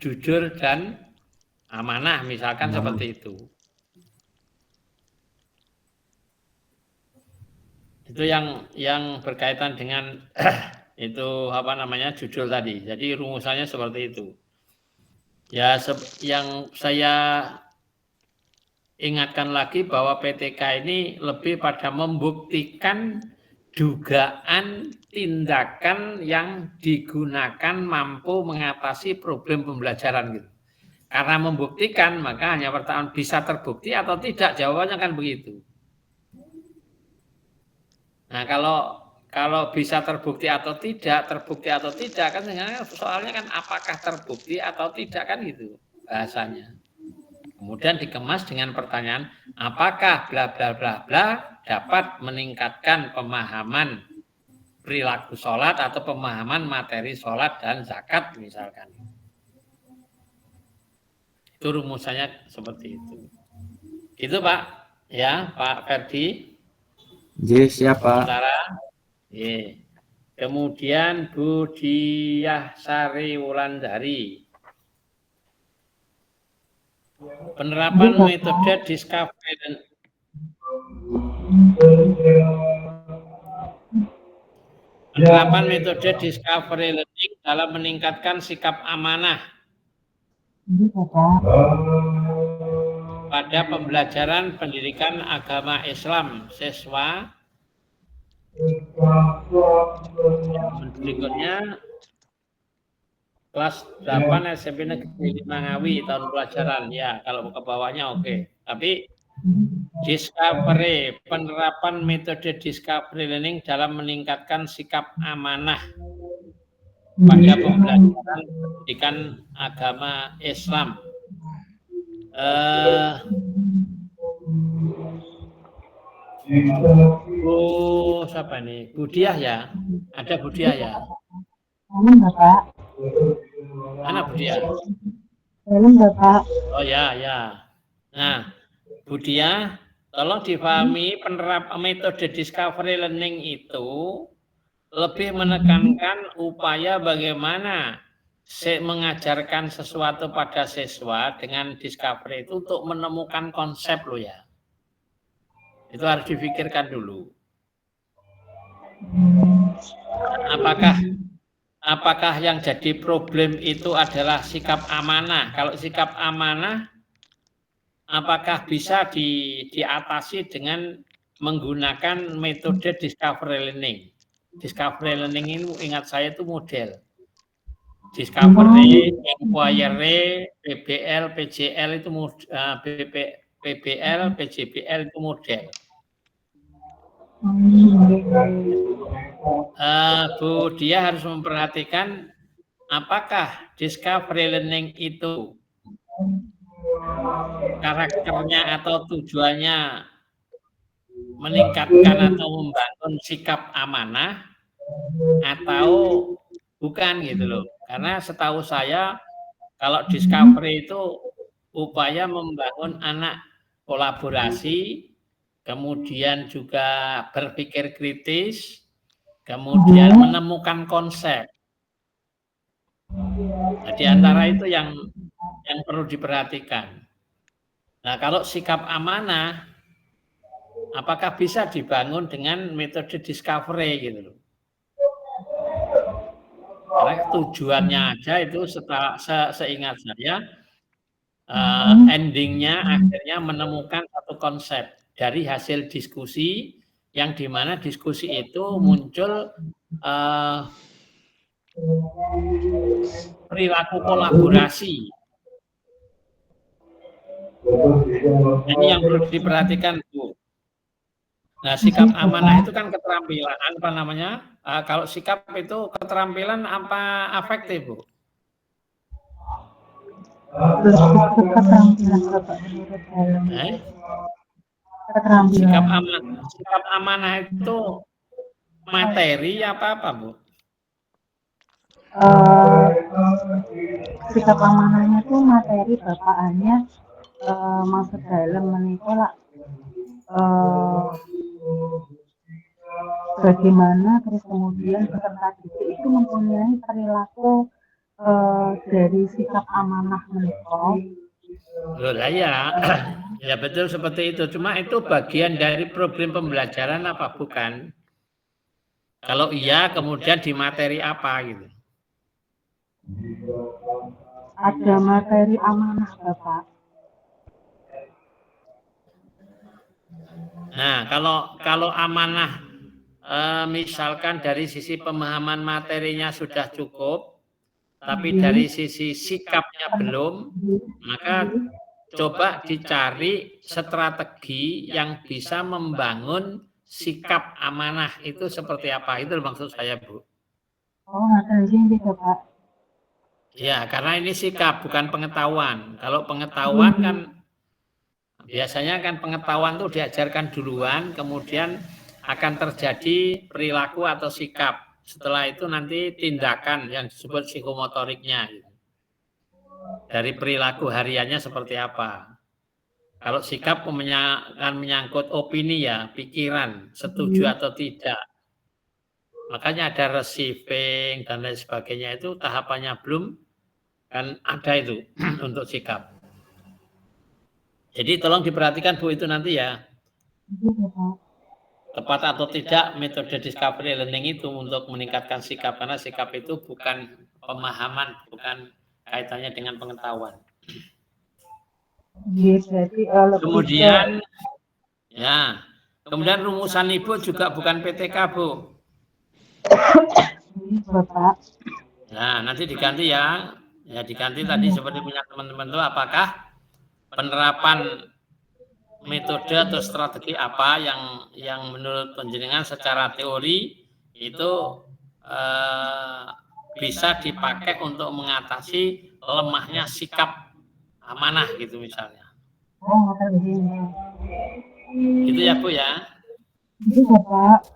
jujur dan amanah misalkan seperti itu. Itu yang berkaitan dengan itu apa namanya judul tadi. Jadi rumusannya seperti itu. Ya yang saya ingatkan lagi bahwa PTK ini lebih pada membuktikan dugaan tindakan yang digunakan mampu mengatasi problem pembelajaran gitu. Karena membuktikan maka hanya pertanyaan bisa terbukti atau tidak, jawabannya kan begitu. Nah kalau bisa terbukti atau tidak kan soalnya kan apakah terbukti atau tidak kan gitu bahasanya. Kemudian dikemas dengan pertanyaan, apakah bla bla bla bla dapat meningkatkan pemahaman perilaku sholat atau pemahaman materi sholat dan zakat misalkan. Itu rumusannya seperti itu. Itu Pak, ya Pak Ferdi. Siap Pak. Kemudian Bu Diah Sari Wulandari. Penerapan metode discovery dan discovery learning dalam meningkatkan sikap amanah pada pembelajaran pendidikan agama Islam siswa. Berikutnya kelas 8 SMP Negeri 5 Ngawi tahun pelajaran ya, kalau ke bawahnya oke. Tapi discovery, penerapan metode discovery learning dalam meningkatkan sikap amanah pada pembelajaran pendidikan agama Islam. Siapa nih? Bu Diah ya? Ada Bu Diah ya? Bapak. Mana Bu Diah? Bapak. Oh ya. Nah, Bu Diah, tolong dipahami penerapan metode discovery learning itu lebih menekankan upaya bagaimana mengajarkan sesuatu pada siswa dengan discovery itu untuk menemukan konsep loh ya. Itu harus difikirkan dulu. Apakah apakah yang jadi problem itu adalah sikap amanah? Kalau sikap amanah, apakah bisa diatasi dengan menggunakan metode discovery learning? Discovery learning ini ingat saya itu model. Discovery, inquiry, PBL, PJL itu PBL, PJBL itu model. Bu Dia harus memperhatikan apakah discovery learning itu karakternya atau tujuannya meningkatkan atau membangun sikap amanah atau bukan gitu loh. Karena setahu saya kalau discovery itu upaya membangun anak kolaborasi, kemudian juga berpikir kritis, kemudian menemukan konsep. Nah, di antara itu yang perlu diperhatikan. Nah, kalau sikap amanah, apakah bisa dibangun dengan metode discovery gitu loh? Karena tujuannya aja itu seingat saya, endingnya akhirnya menemukan satu konsep dari hasil diskusi yang dimana diskusi itu muncul perilaku kolaborasi. Ini yang perlu diperhatikan, Bu. Nah, sikap amanah itu kan keterampilan, apa namanya? Kalau sikap itu keterampilan apa afektif, Bu? Keterampilan Bapak menurut saya. Sikap amanah itu materi apa, Bu? Sikap amanahnya itu materi Bapak hanya masuk dalam menikah bagaimana terus kemudian peserta didik itu mempunyai perilaku dari sikap amanah menikah. Ya betul seperti itu. Cuma itu bagian dari problem pembelajaran apa bukan? Kalau iya, kemudian di materi apa gitu? Ada materi amanah Bapak. Nah, kalau amanah misalkan dari sisi pemahaman materinya sudah cukup, tapi dari sisi sikapnya belum, maka coba dicari strategi yang bisa membangun sikap amanah itu seperti apa. Itu maksud saya, Bu. Oh, ada ini Bapak. Ya, karena ini sikap bukan pengetahuan. Kalau pengetahuan kan biasanya kan pengetahuan itu diajarkan duluan, kemudian akan terjadi perilaku atau sikap. Setelah itu nanti tindakan yang disebut psikomotoriknya. Dari perilaku hariannya seperti apa. Kalau sikap akan menyangkut opini ya, pikiran, setuju atau tidak. Makanya ada receiving dan lain sebagainya itu tahapannya belum kan ada itu untuk sikap. Jadi tolong diperhatikan Bu itu nanti ya. Tepat atau tidak metode discovery learning itu untuk meningkatkan sikap. Karena sikap itu bukan pemahaman, bukan kaitannya dengan pengetahuan. Kemudian rumusan Ibu juga bukan PTK Bu. Nah nanti diganti ya. Ya diganti tadi seperti punya teman-teman itu apakah penerapan metode atau strategi apa yang menurut penjenengan secara teori itu bisa dipakai untuk mengatasi lemahnya sikap amanah gitu misalnya. Gitu ya Bu ya. Gitu Bapak.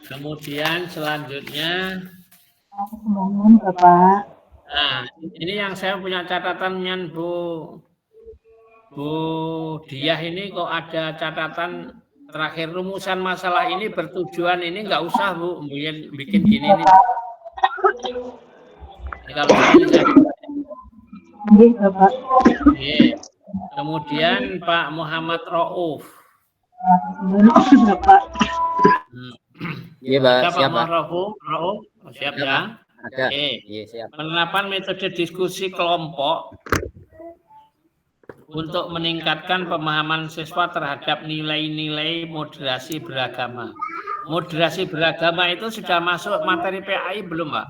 Kemudian selanjutnya Bapak. Nah, ini yang saya punya catatannya Bu Diah ini kok ada catatan terakhir rumusan masalah ini bertujuan ini nggak usah Bu bikin gini nih. Ini kalau ini Bapak. Kemudian Pak Muhammad Rauf. Bapak. Iya, Pak. Ada Pak Siap, Pak. Rauf? Oh, siap Iya, ya. Ada. Oke. Iya, siap. Penerapan metode diskusi kelompok untuk meningkatkan pemahaman siswa terhadap nilai-nilai moderasi beragama. Moderasi beragama itu sudah masuk materi PAI belum, Pak?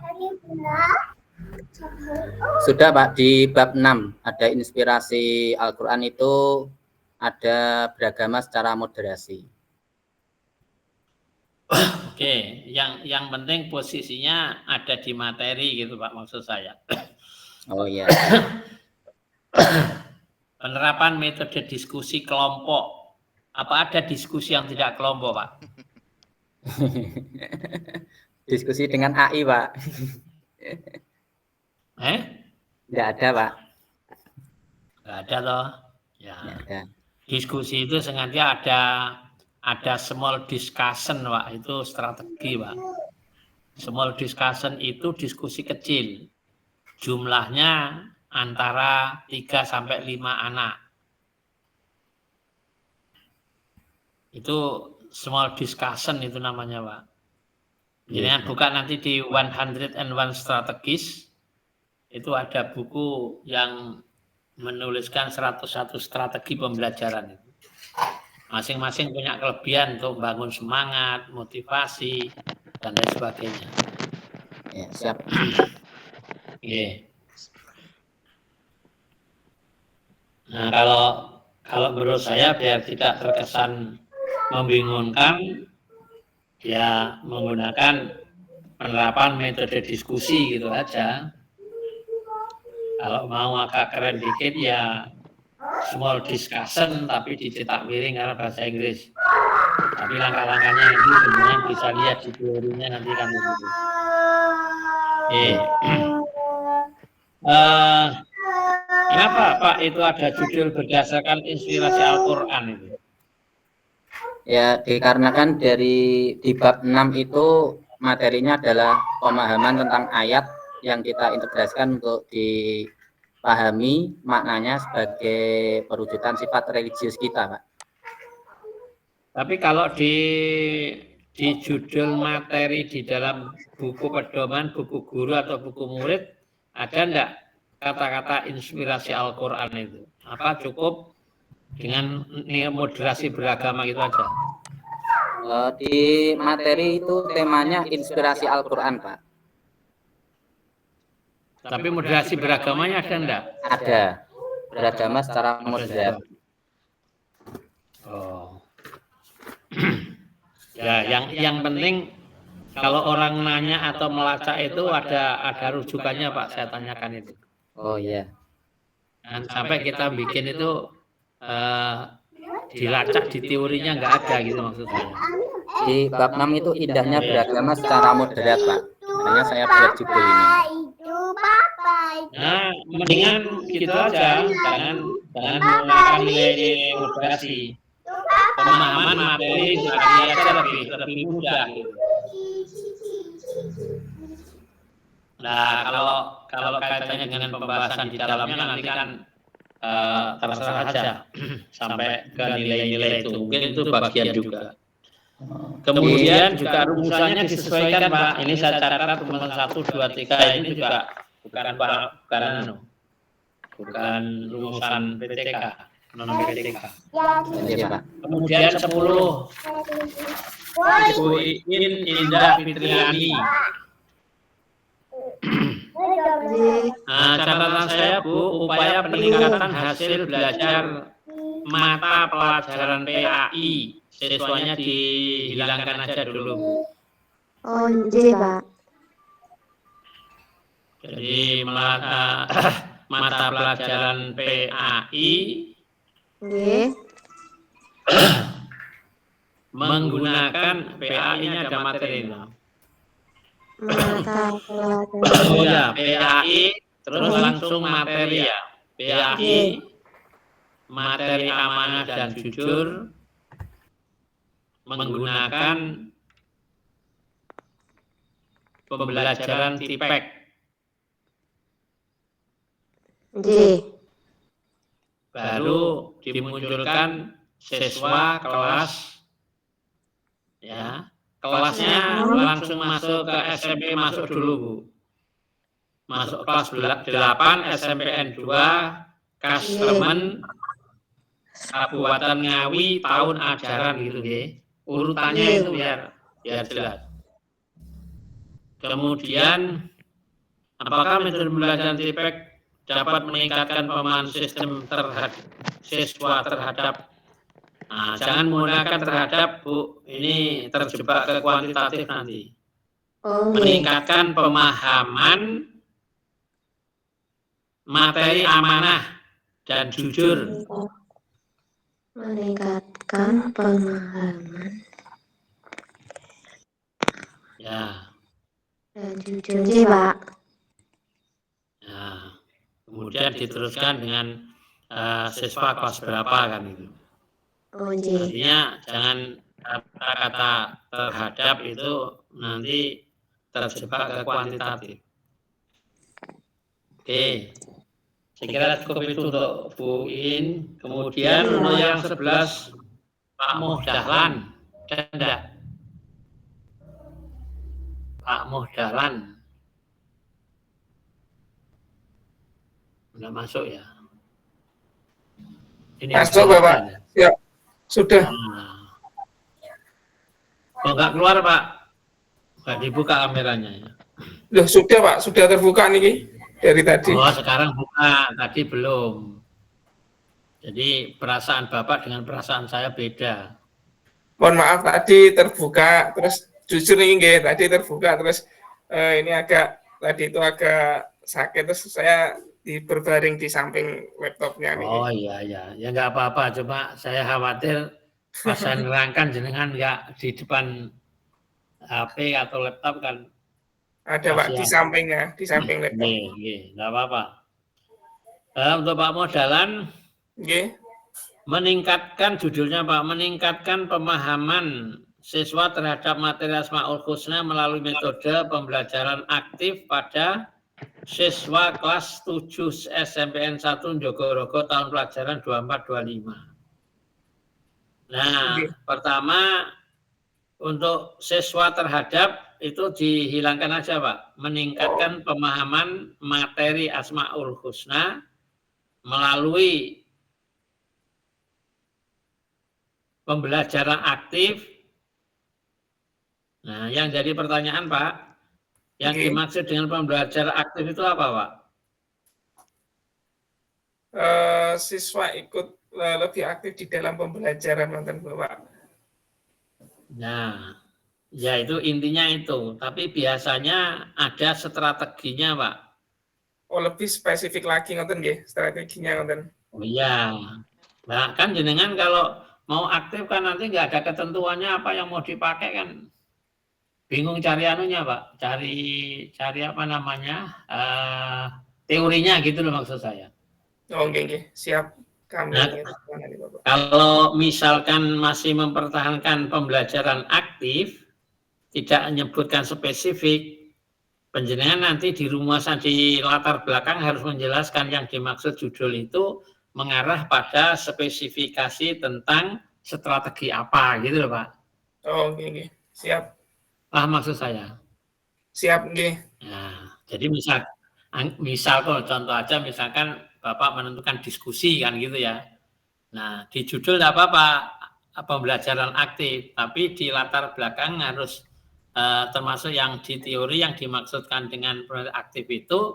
Sudah, Pak, di bab 6 ada inspirasi Al-Qur'an, itu ada beragama secara moderasi. Oke, yang penting posisinya ada di materi gitu, Pak, maksud saya. Oh iya. Penerapan metode diskusi kelompok. Apa ada diskusi yang tidak kelompok, Pak? Diskusi dengan AI, Pak. Tidak ada, Pak. Nggak ada toh. Ya. Tidak ada. Diskusi itu sengaja ada small discussion, Pak. Itu strategi, Pak. Small discussion itu diskusi kecil. Jumlahnya antara 3 sampai 5 anak. Itu small discussion itu namanya, Pak. Jadi buka nanti di 101 Strategies, itu ada buku yang menuliskan 101 strategi pembelajaran itu. Masing-masing punya kelebihan untuk membangun semangat, motivasi, dan lain sebagainya. Ya, siap. Oke. Nah, kalau menurut saya biar tidak terkesan membingungkan, ya menggunakan penerapan metode diskusi gitu aja. Kalau mau agak keren dikit ya small discussion tapi dicetak miring karena bahasa Inggris. Tapi langkah-langkahnya itu sebenarnya bisa lihat di teorinya nanti kan begitu. Kenapa Pak itu ada judul berdasarkan inspirasi Al-Quran itu? Ya, dikarenakan di bab 6 itu materinya adalah pemahaman tentang ayat yang kita integrasikan untuk dipahami maknanya sebagai perwujudan sifat religius kita, Pak. Tapi kalau di judul materi di dalam buku pedoman, buku guru atau buku murid, ada enggak kata-kata inspirasi Al-Quran itu? Apa cukup dengan moderasi beragama gitu aja? Di materi itu temanya inspirasi Al-Quran, Pak. Tapi moderasi beragamanya ada enggak? Ada. Beragama secara moderat. Oh. Ya, yang penting kalau orang nanya atau melacak itu ada rujukannya, Pak, saya tanyakan itu. Oh iya. Dan sampai kita bikin itu dilacak di teorinya nggak ada gitu maksud saya. Di bab 6 itu indahnya beragama secara moderat, Pak. Makanya saya buat judul ini. Nah, mendingan gitu aja, jangan menggunakan nilai moderasi. Pemahaman materi aja lebih mudah gitu. Nah, kalau kaitannya dengan pembahasan di dalamnya nanti kan terserah aja sampai ke nilai-nilai itu. Mungkin itu bagian juga. Kemudian juga rumusannya disesuaikan, Pak. Ini saya catat teman 1, 2, 3 ini juga bukan rumusan PTK, non PTK. Iya, Pak. Kemudian 10 Ibu Indah Fitriani. Nah, catatan saya, Bu, upaya peningkatan hasil belajar mata pelajaran PAI. Siswanya dihilangkan aja dulu, Bu. Oh, iya, Pak. Jadi mata pelajaran PAI menggunakan PAI-nya ada materi. Mata Oh ya, PAI terus langsung materi ya. PAI materi amanah dan jujur menggunakan pembelajaran TIPEK. Baru dimunculkan siswa kelas ya kelasnya langsung masuk ke SMP masuk dulu, Bu. Masuk kelas 8 SMPN 2 Kasremen Kabupaten Ngawi tahun ajaran gitu nggih. Urutannya itu biar jelas. Kemudian apakah metode pembelajaran TIPEK dapat meningkatkan pemahaman sistem terhadap siswa terhadap jangan menggunakan terhadap, Bu, ini terjebak ke kuantitatif nanti. Meningkatkan pemahaman materi amanah dan jujur. Meningkatkan pemahaman Ya. dan jujur sih, Pak. Nah, kemudian diteruskan dengan siswa kelas berapa kan itu. Oh, nggih. Artinya jangan kata-kata terhadap itu nanti terjebak ke kuantitatif. Oke, saya kira cukup itu untuk Bu In. Kemudian untuk yang 11 Pak Muhdahlan, ada? Pak Muhdahlan, udah masuk ya? Ini masuk Bapak, ya sudah. Kok nggak keluar Pak? Nggak dibuka kameranya ya? Loh, sudah Pak, sudah terbuka nih dari tadi. Oh, sekarang buka, tadi belum. Jadi perasaan Bapak dengan perasaan saya beda. Mohon maaf tadi terbuka, terus jujur nih tadi terbuka, terus ini tadi itu agak sakit, terus saya berbaring di samping laptopnya nih. Oh iya, ya nggak apa-apa, cuma saya khawatir pas saya nerangkan jenengan nggak di depan HP atau laptop kan. Ada Pak di sampingnya, di samping laptop. Nggak apa-apa. Untuk Pak Muhdahlan, meningkatkan judulnya Pak, meningkatkan pemahaman siswa terhadap materi Asmaul Husna melalui metode pembelajaran aktif pada siswa kelas 7 SMPN 1 Jogorogo tahun pelajaran 24-25. Nah, pertama untuk siswa terhadap itu dihilangkan aja Pak, meningkatkan pemahaman materi Asmaul Husna melalui pembelajaran aktif. Nah, yang jadi pertanyaan Pak, yang dimaksud dengan pembelajaran aktif itu apa Pak? Siswa ikut lebih aktif di dalam pembelajaran nonton Bapak. Nah, ya itu intinya itu. Tapi biasanya ada strateginya Pak. Oh, lebih spesifik lagi nonton strateginya nonton. Oh iya. Nah, kan jenengan kalau mau aktif kan nanti nggak ada ketentuannya apa yang mau dipakai kan. Bingung cari anunya Pak, cari apa namanya, teorinya gitu loh maksud saya. Oh, siap. Kami kalau misalkan masih mempertahankan pembelajaran aktif, tidak menyebutkan spesifik, penjenengan nanti di rumusan di latar belakang harus menjelaskan yang dimaksud judul itu mengarah pada spesifikasi tentang strategi apa gitu loh Pak. Oh, siap. Maksud saya. Siap, Nah, jadi misal kalau contoh aja misalkan Bapak menentukan diskusi kan gitu ya. Nah, di judul tidak apa-apa pembelajaran aktif, tapi di latar belakang harus termasuk yang di teori yang dimaksudkan dengan aktif itu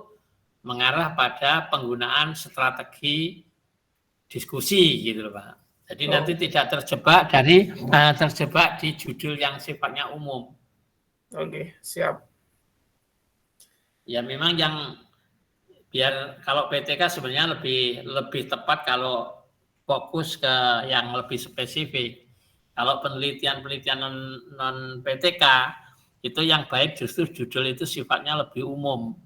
mengarah pada penggunaan strategi diskusi gitu loh Pak. Jadi nanti tidak terjebak di judul yang sifatnya umum. Oke, siap. Ya memang yang biar kalau PTK sebenarnya lebih tepat kalau fokus ke yang lebih spesifik. Kalau penelitian non PTK itu yang baik justru judul itu sifatnya lebih umum.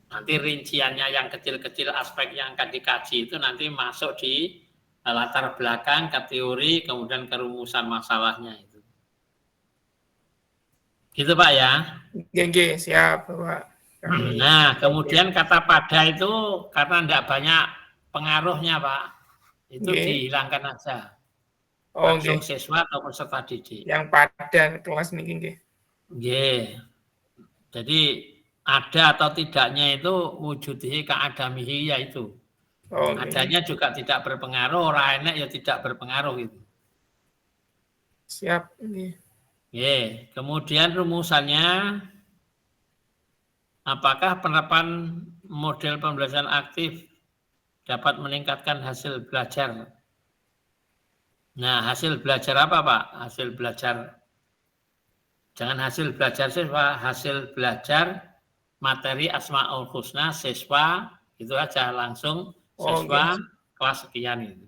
Nanti rinciannya yang kecil-kecil aspek yang akan dikaji itu nanti masuk di latar belakang ke teori kemudian ke rumusan masalahnya itu. Gitu Pak ya. Siap Pak. Nah, kemudian kata pada itu karena tidak banyak pengaruhnya Pak, itu dihilangkan aja. Oh, langsung nggih. siswa atau peserta didik. Yang pada kelas niki nggih. Nggih. Jadi ada atau tidaknya itu wujudihi ka'adamihi yaitu. Oh, nggih. Adanya juga tidak berpengaruh, ora enek ya tidak berpengaruh gitu. Siap, nggih. Nggih, kemudian rumusannya apakah penerapan model pembelajaran aktif dapat meningkatkan hasil belajar? Nah, hasil belajar apa, Pak? Hasil belajar, jangan hasil belajar siswa, hasil belajar materi Asmaul Husna siswa, itu aja langsung siswa kelas sekian itu.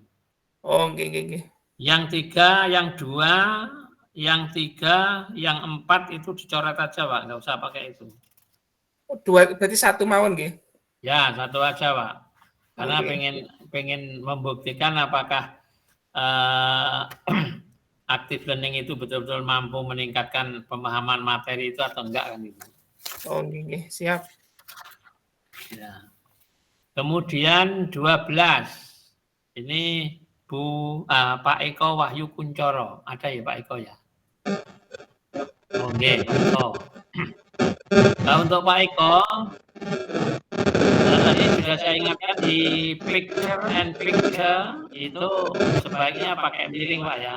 Oh, nggih. Yang 3, yang 2, yang 3, yang 4 itu dicoret aja, Pak, nggak usah pakai itu. 2 berarti 1 mawon nggih. Ya, 1 aja, Pak. Karena Oke. pengen membuktikan apakah active learning itu betul-betul mampu meningkatkan pemahaman materi itu atau enggak kan itu. Oh, nggih, siap. Ya. Kemudian 12. Ini Pak Eko Wahyu Kuncoro. Ada ya Pak Eko ya? Oke, Pak Eko. Nah, untuk Pak Eko, tadi sudah saya ingatkan di picture and picture itu sebaiknya pakai miring Pak ya.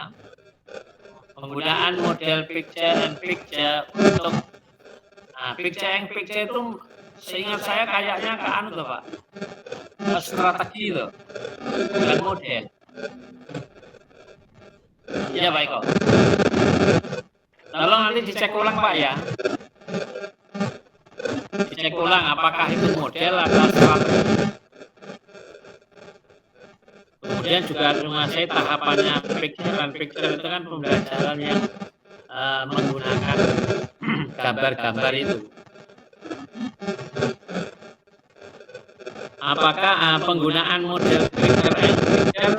Penggunaan model picture and picture untuk picture and picture itu seingat saya kayaknya ke anu tuh Pak, strategi loh, bukan model. Iya Pak Eko. Tolong nanti dicek ulang Pak ya. Dicek ulang apakah itu model atau strategi. Kemudian juga harus menguasai tahapannya picture and picture itu kan pembelajaran yang menggunakan gambar-gambar itu. Apakah penggunaan model picture and picture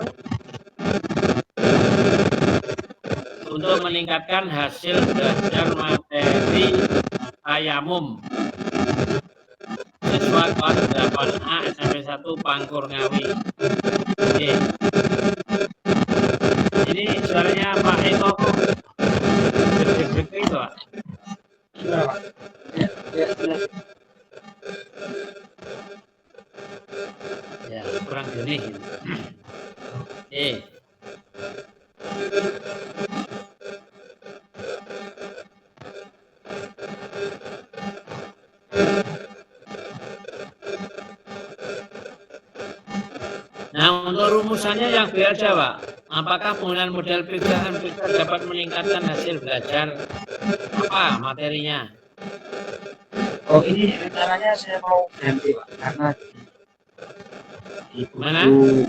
untuk meningkatkan hasil belajar materi tayamum siswa kelas 8A SMP 1 Pangkur Ngawi. Oke. Ini suaranya Pak Eko kok gede-gede itu Pak? Sudah Pak. Ya, sudah. Ya, kurang jernih. Nah, untuk rumusannya yang B aja, Pak. Apakah penggunaan model picture and picture dapat meningkatkan hasil belajar? Apa materinya? Oh, ini rencananya saya mau ganti Pak, karena di Mana? buku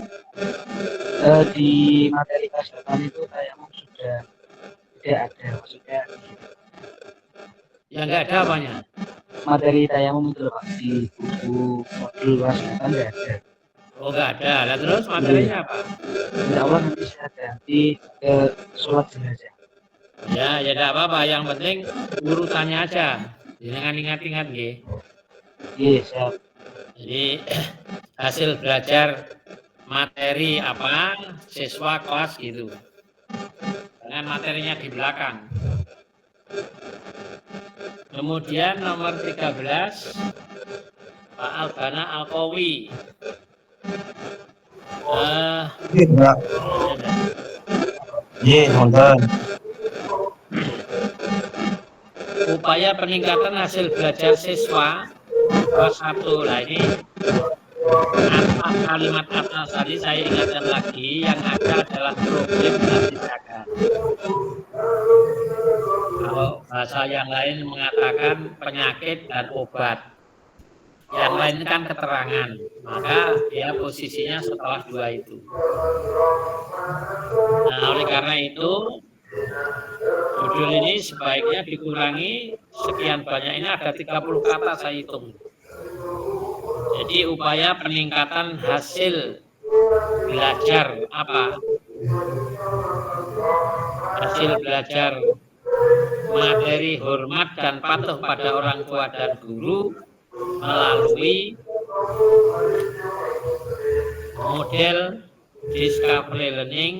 di materi kelas 8 itu tayamum sudah tidak ada, maksudnya Ya nggak ada apanya? materi tayamum itu Pak, di buku modul kelas 8 tidak ada. Oh nggak ada. Lah terus materinya apa? Insya Allah nanti saya ganti ke sholat jenazah. Ya tidak apa-apa. Yang penting urutannya aja. Jangan ingat-ingat nggih. Iya, siap. Jadi hasil belajar materi apa siswa kelas gitu. Dengan materinya di belakang. Kemudian nomor 13 Pak Albana Alkowi. Upaya peningkatan hasil belajar siswa kelas 1. Nah ini kalimat atas tadi saya ingatkan lagi, yang ada adalah problem dan tindakan. Kalau bahasa yang lain mengatakan penyakit dan obat, yang lain kan keterangan, maka dia posisinya setelah 2 itu. Nah oleh karena itu judul ini sebaiknya dikurangi sekian banyak, ini ada 30 kata saya hitung. Jadi upaya peningkatan hasil belajar apa? Hasil belajar materi hormat dan patuh pada orang tua dan guru melalui model discovery learning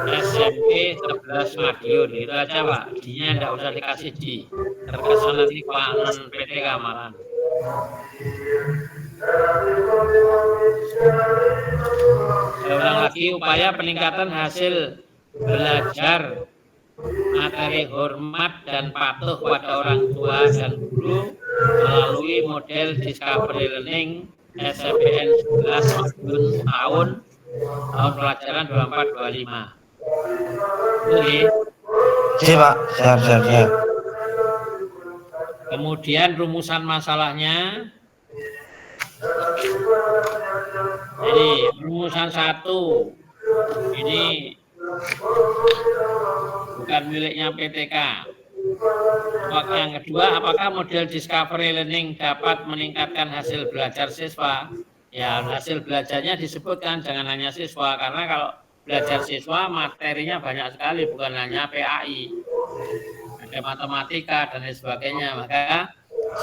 SMP 11 Madiun. Itu aja Pak. D-nya enggak usah dikasih D. Terkesan nanti Pak non PTK malah. Saya ulang lagi, upaya peningkatan hasil belajar materi hormat dan patuh pada orang tua dan guru melalui model Discovery Learning SMPN 11 Madiun tahun pelajaran 24-25. Oke. Pak, siap. Kemudian rumusan masalahnya. Jadi rumusan 1 ini bukan miliknya PTK. Yang kedua, apakah model Discovery Learning dapat meningkatkan hasil belajar siswa? Ya, hasil belajarnya disebutkan, jangan hanya siswa, karena kalau belajar siswa materinya banyak sekali, bukan hanya PAI, ada matematika dan lain sebagainya. Maka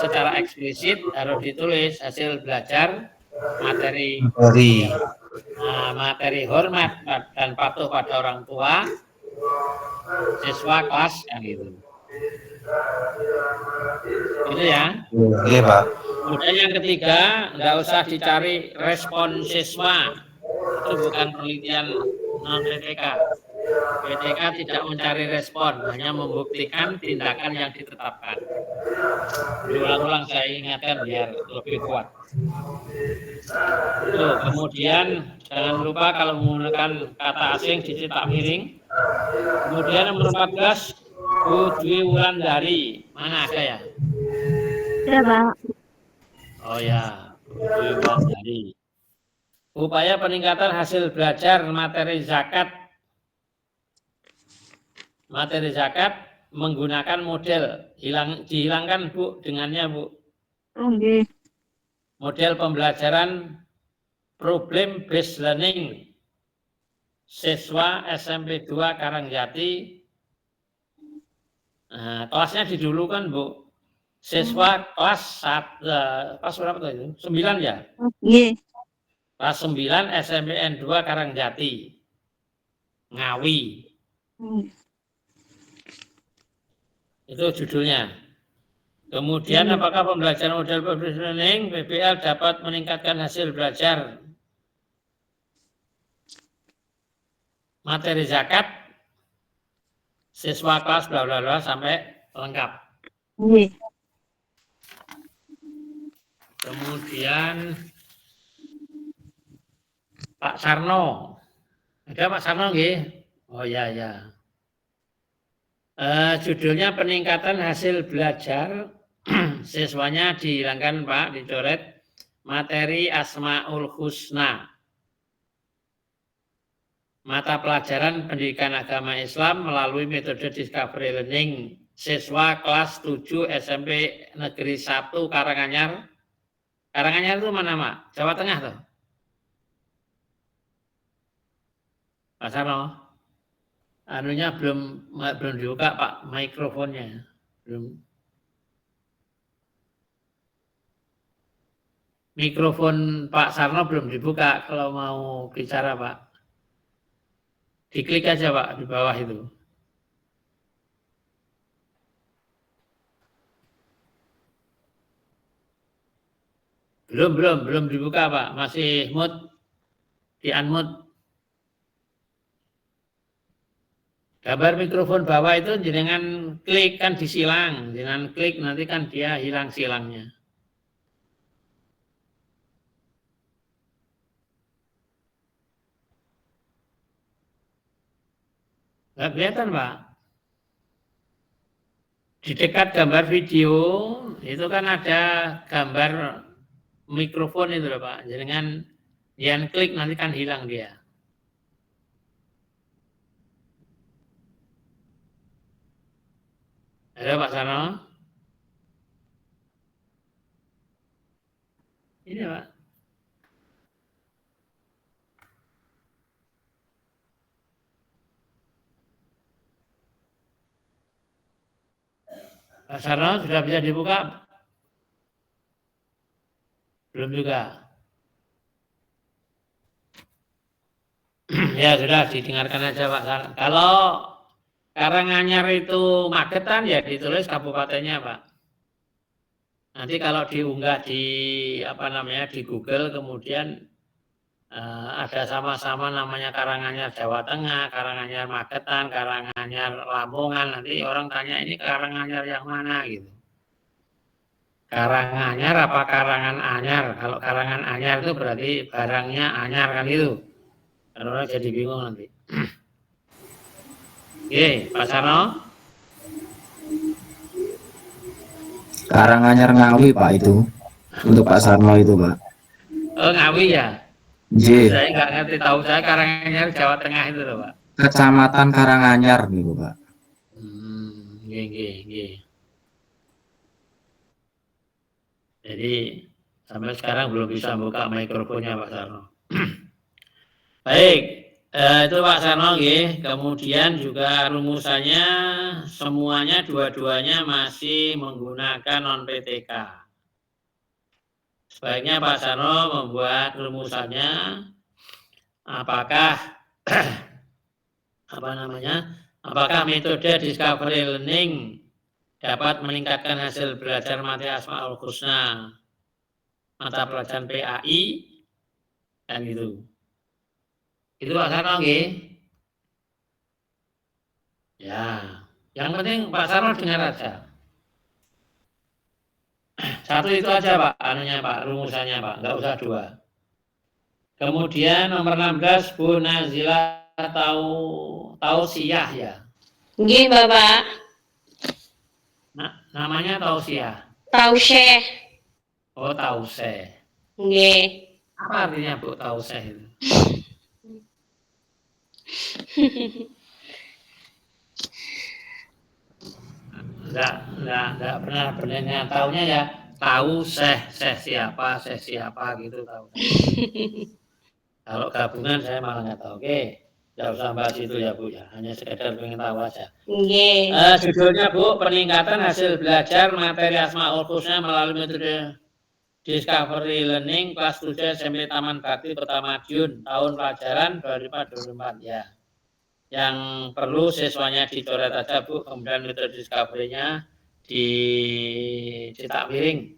secara eksplisit harus ditulis hasil belajar materi hormat dan patuh pada orang tua siswa kelas yang itu. Itu ya. Iya Pak. Kemudian yang ketiga, nggak usah dicari respon siswa. Itu bukan penelitian non PTK. PTK tidak mencari respon, hanya membuktikan tindakan yang ditetapkan. Diulang-ulang saya ingatkan biar lebih kuat. Tuh, kemudian jangan lupa kalau menggunakan kata asing dicetak miring. Kemudian nomor 14, Bu Dwi Wulandari. Mana ada ya? Ya, Pak. Oh ya, Bu Dwi Wulandari. Upaya peningkatan hasil belajar materi zakat menggunakan model dihilangkan Bu dengannya Bu. Oke. Model pembelajaran problem based learning siswa SMP 2 Karangjati. Nah, kelasnya didulukan Bu. Siswa kelas berapa tuh itu? 9 ya? Iya. Kelas 9 SMPN 2 Karangjati. Ngawi. Itu judulnya. Kemudian apakah pembelajaran model public learning PBL dapat meningkatkan hasil belajar materi zakat siswa kelas bla bla bla sampai lengkap. Iya. Kemudian Pak Sarno. Ada Pak Sarno nggih? Oh ya. Judulnya peningkatan hasil belajar siswanya dihilangkan Pak, dicoret materi Asmaul Husna. Mata pelajaran pendidikan agama Islam melalui metode Discovery Learning siswa kelas 7 SMP Negeri 1 Karanganyar. Karanganyar itu mana Pak? Jawa Tengah tuh. Pak Sarno, anunya belum dibuka Pak, mikrofonnya belum. Mikrofon Pak Sarno belum dibuka kalau mau bicara Pak. Diklik aja Pak di bawah itu. Belum dibuka Pak, masih mute, di unmute. Gambar mikrofon bawah itu jenengan klik kan disilang, jenengan klik nanti kan dia hilang silangnya. Nggak kelihatan Pak. Di dekat gambar video itu kan ada gambar mikrofon itu loh Pak. Jenengan klik nanti kan hilang dia. Halo Pak Sarno. Ini Pak. Pak Sarno sudah bisa dibuka? Belum juga. Ya sudah didengarkan aja Pak. Kalau Karanganyar itu Magetan ya ditulis kabupatennya Pak. Nanti kalau diunggah di di Google kemudian ada sama-sama namanya Karanganyar Jawa Tengah, Karanganyar Magetan, Karanganyar Lamongan. Nanti orang tanya ini Karanganyar yang mana gitu. Karanganyar apa Karangan Anyar? Kalau Karangan Anyar itu berarti barangnya anyar kan itu. Kalau orang jadi bingung nanti. Oke, Pak Sarno. Karanganyar Ngawi Pak itu. Untuk Pak Sarno itu Pak. Oh Ngawi ya? J. Saya nggak ngerti, tahu saya Karanganyar Jawa Tengah itu loh Pak. Kecamatan Karanganyar gitu Pak. Nggih. Jadi sampai sekarang belum bisa buka mikrofonnya Pak Sarno. Baik, itu Pak Sarno nggih. Kemudian juga rumusannya semuanya dua-duanya masih menggunakan non PTK. Sebaiknya Pak Sarno membuat rumusannya apakah apakah metode discovery learning dapat meningkatkan hasil belajar materi Asmaul Husna mata pelajaran PAI dan gitu. Itu Pak Sarno nggih. Ya, yang penting Pak Sarno dengar aja. Satu itu aja Pak, rumusannya Pak, nggak usah dua. Kemudian nomor 16 Bu Nazila Tausiyah ya. Nggih, Bapak. Namanya Tausiyah. Tauseh. Oh, Tauseh. Nggih. Apa artinya Bu Tauseh itu? Enggak pernah benernya taunya ya tahu seh siapa gitu tahu. Kalau gabungan saya malah nggak tahu. Oke, nggak usah bahas itu ya Bu ya, hanya sekedar pengen tahu aja. Nggih. Judulnya Bu, peningkatan hasil belajar materi Asmaul Husna melalui metode Discovery Learning kelas 7 SMP Taman Bakti Kota Madiun tahun pelajaran 2024 ya. Yang perlu siswanya dicoret aja Bu, kemudian metode discovery-nya dicetak miring.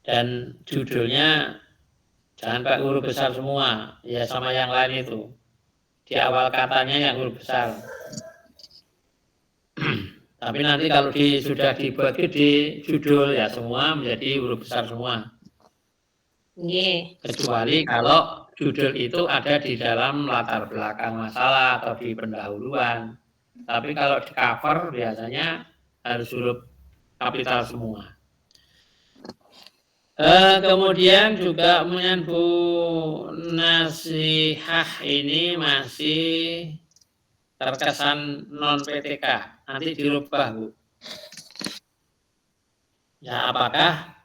Dan judulnya jangan pakai huruf besar semua, ya sama yang lain itu. Di awal katanya yang huruf besar. Tapi nanti kalau sudah dibuat di judul ya semua menjadi huruf besar semua. Nggih. Kecuali kalau judul itu ada di dalam latar belakang masalah atau di pendahuluan. Tapi kalau di cover biasanya harus huruf kapital semua. Kemudian juga kemudian Bu Nasihah ini masih terkesan non PTK. Nanti dirubah Bu. Ya apakah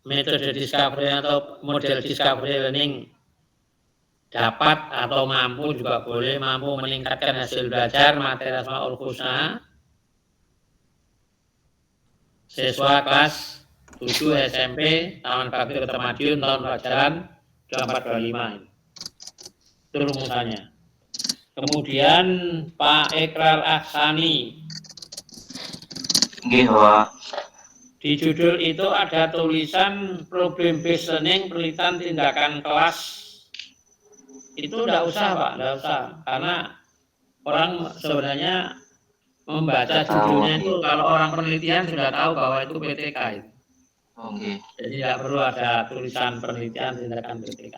metode discovery atau model discovery learning dapat atau mampu juga boleh mampu meningkatkan hasil belajar materi Asmaul Husna siswa kelas 7 SMP Taman Bakti Kota Madiun tahun pelajaran 2425. Itu rumusannya. Kemudian Pak Ikrar Ahsani. Nggih, Pak. Di judul itu ada tulisan problem based learning penelitian tindakan kelas. Itu enggak usah Pak, enggak usah. Karena orang sebenarnya membaca judulnya itu kalau orang penelitian sudah tahu bahwa itu PTK itu. Oke. Jadi tidak perlu ada tulisan penelitian tindakan PTK.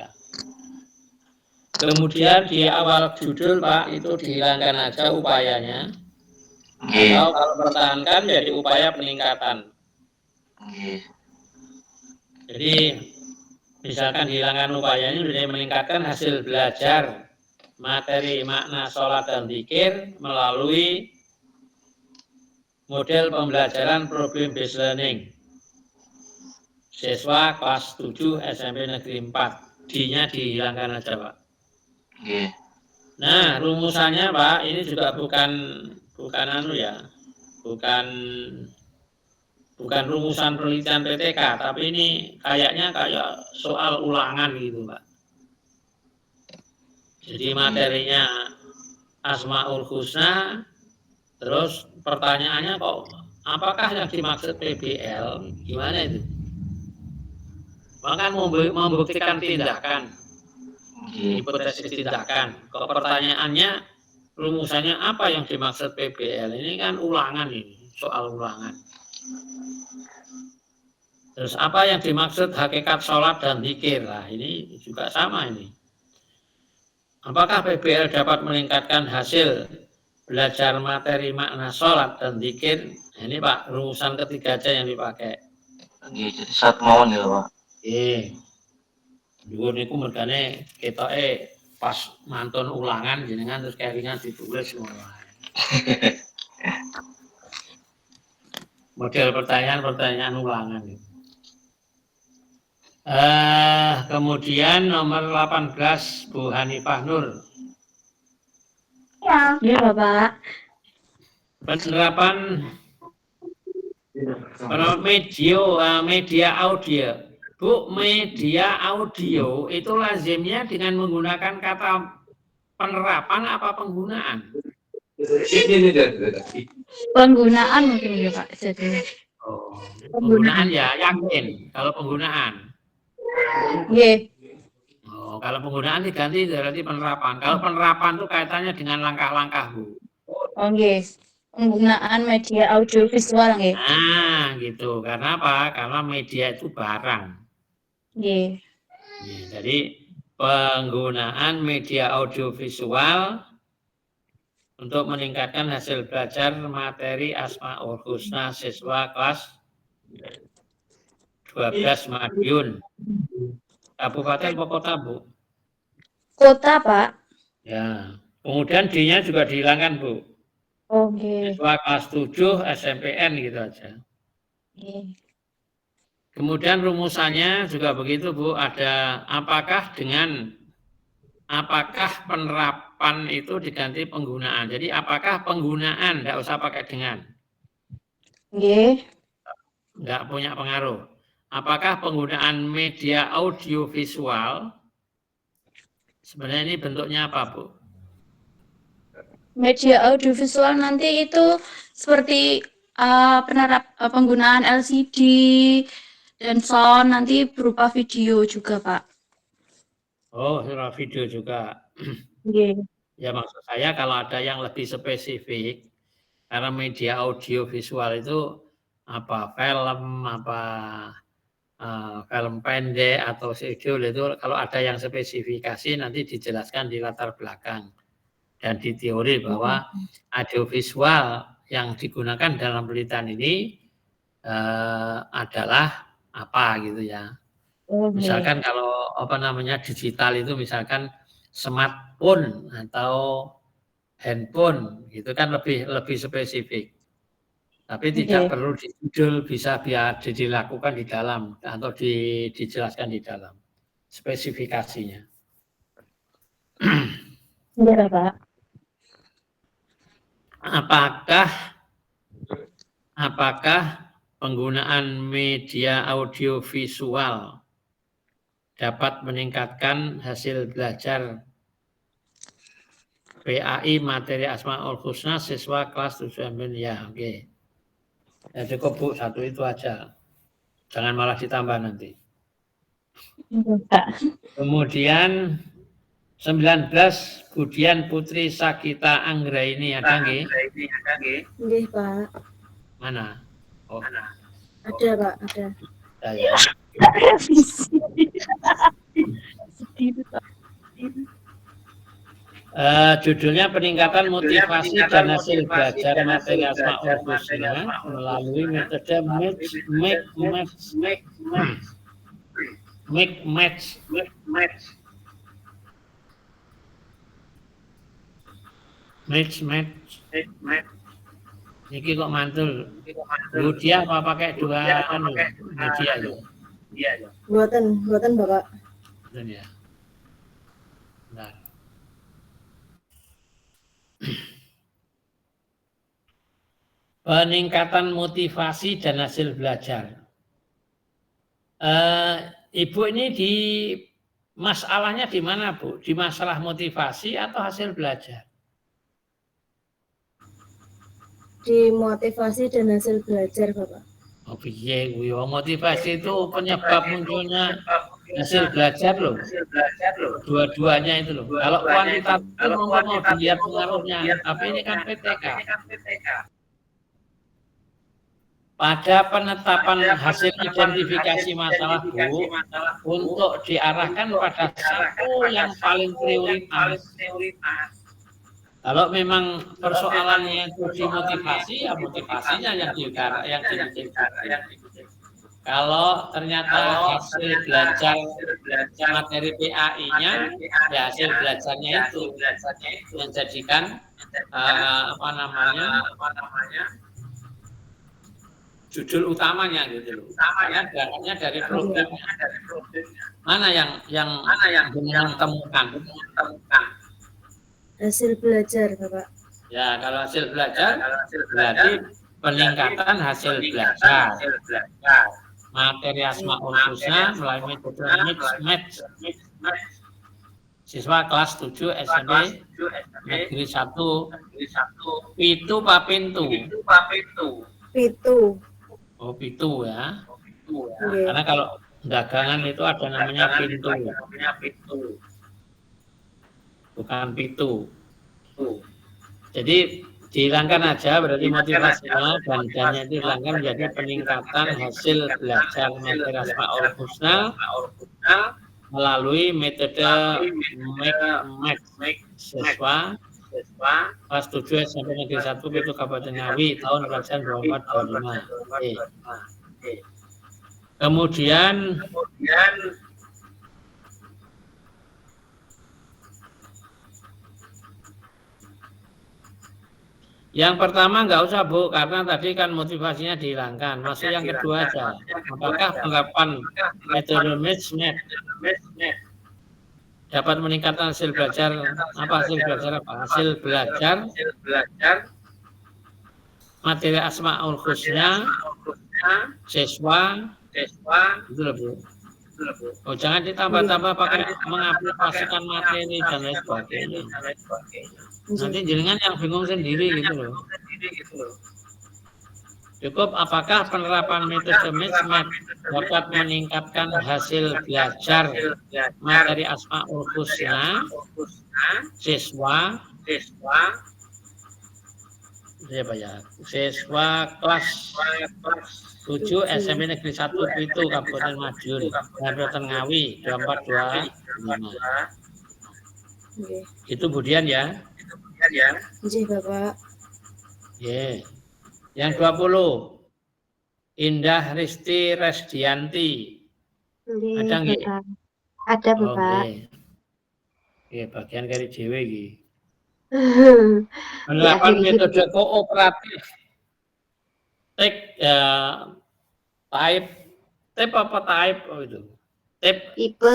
Kemudian di awal judul Pak itu dihilangkan aja upayanya. Atau kalau pertahankan jadi upaya peningkatan. Jadi misalkan dihilangkan upayanya sudah meningkatkan hasil belajar materi makna sholat dan zikir melalui model pembelajaran problem based learning siswa kelas 7 SMP Negeri 4. D-nya dihilangkan aja Pak. Nah rumusannya Pak ini juga bukan rumusan penelitian PTK, tapi ini kayaknya kayak soal ulangan gitu Pak. Jadi materinya Asmaul Husna, terus pertanyaannya kok apakah yang dimaksud PBL? Gimana itu? Maka membuktikan tindakan, hipotesis tindakan. Kok pertanyaannya rumusannya apa yang dimaksud PBL? Ini kan ulangan ini, soal ulangan. Terus apa yang dimaksud hakikat sholat dan zikir? Nah, ini juga sama ini. Apakah PBL dapat meningkatkan hasil belajar materi makna sholat dan zikir? Nah, ini Pak, rumusan ketiga aja yang dipakai. Jadi saat mawon ya Pak. Dulu niku mergane ketoke pas mantun ulangan jenengan terus kelingan ditulis semua. Model pertanyaan ulangan itu. Kemudian nomor 18 Bu Hanifah Nur. Ya, Bapak. Penerapan media audio. Bu, media audio itu lazimnya dengan menggunakan kata penerapan apa penggunaan? Penggunaan mungkin ya Pak. Jadi. Penggunaan ya yakin kalau penggunaan. Kalau penggunaan diganti berarti penerapan. Kalau penerapan itu kaitannya dengan langkah-langkah Bu. Penggunaan media audio visual nggih. Nah, gitu. Karena apa? Karena media itu barang. Jadi penggunaan media audiovisual untuk meningkatkan hasil belajar materi Asmaul Husna siswa kelas 12 Madiun. Kabupaten atau kota, Bu? Kota, Pak. Ya. Kemudian D-nya juga dihilangkan, Bu. Siswa kelas 7 SMPN gitu aja. Kemudian rumusannya juga begitu Bu, ada apakah penerapan itu diganti penggunaan. Jadi apakah penggunaan, tidak usah pakai dengan. Nggak punya pengaruh. Apakah penggunaan media audiovisual, sebenarnya ini bentuknya apa Bu? Media audiovisual nanti itu seperti penggunaan LCD, dan sound nanti berupa video juga, Pak. Oh, video juga. Ya maksud saya kalau ada yang lebih spesifik, karena media audio visual itu apa film pendek atau video itu kalau ada yang spesifikasi nanti dijelaskan di latar belakang dan di teori bahwa audiovisual yang digunakan dalam penelitian ini adalah apa gitu ya. Misalkan kalau digital itu misalkan smartphone atau handphone itu kan lebih spesifik. Tapi tidak perlu di judul, bisa biar dilakukan di dalam atau dijelaskan di dalam spesifikasinya. Iya, Pak. Apakah penggunaan media audiovisual dapat meningkatkan hasil belajar PAI materi Asmaul Husna siswa kelas 7 ya, oke. Ya cukup Bu, satu itu aja. Jangan malah ditambah nanti. Kemudian 19 Budian Putri Sakita Anggra ini ada nggih? Nggih, Pak. Mana? Oh, Ada, Pak, ada. Ya. Judulnya peningkatan motivasi dan hasil belajar materi Asmaul Husna melalui metode match. Niki kok mantul. Dia apa pakai dua media ya? Buatan Bapak. Buatan ya. Bentar. Peningkatan motivasi dan hasil belajar. Ibu ini Masalahnya di mana, Bu? Di masalah motivasi atau hasil belajar? Di motivasi dan hasil belajar, Bapak. Oh, piye kuwi? Motivasi itu penyebab munculnya hasil belajar loh. Dua-duanya itu loh. Kalau kuantitas itu mau dilihat pengaruhnya, tapi ini kan PTK. Pada penetapan hasil identifikasi masalah, Bu, untuk diarahkan pada satu yang paling prioritas. Kalau memang persoalannya itu di motivasi, ya motivasinya yang diidentifikasi. Kalau ternyata hasil belajar materi PAI-nya, ya hasil belajarnya itu yang jadikan judul utamanya gitu loh. Karena berangkatnya dari problemnya. Mana yang temukan? Hasil belajar, Bapak. Ya, kalau hasil belajar berarti peningkatan hasil belajar. Materi Asmaul Husna melalui metode mix match. Siswa kelas 7 SMP Negeri 1 Pitu Papintu. Pitu. Oh, Pitu ya. Karena kalau dagangan itu ada namanya pintu. Bukan Pitu. Jadi dihilangkan aja berarti motivasinya dan dannya itu dihilangkan menjadi peningkatan hasil belajar materi Asmaul Husna melalui metode make siswa kelas 7 SMP Negeri 1 Pitu Kabupaten Ngawi tahun pelajaran 24-25. Kemudian yang pertama nggak usah, Bu, karena tadi kan motivasinya dihilangkan. Masuk yang kedua aja. Apakah penerapan metode match dapat meningkatkan hasil belajar? Apa hasil belajar apa? Hasil belajar materi Asmaul Husna siswa itu loh, Bu. Oh, jangan ditambah-tambah pakai mengaplikasikan materi dan lain sebagainya. Nanti jenengan yang bingung sendiri gitu loh. Cukup apakah penerapan metode match dapat meningkatkan hasil belajar materi Asmaul Husna siswa siswa kelas 7 SMP Negeri 1 Pitu Kabupaten Madiun Kabupaten Ngawi 24-25. Itu Budian ya. Nggih, Bapak. Yeah. Yang 20 Indah Risti Resdianti. Ada nggih? Ada, Bapak. Oke, bagian dari dewe iki. Penerapan metode kooperatif. Type apa type itu? Tipe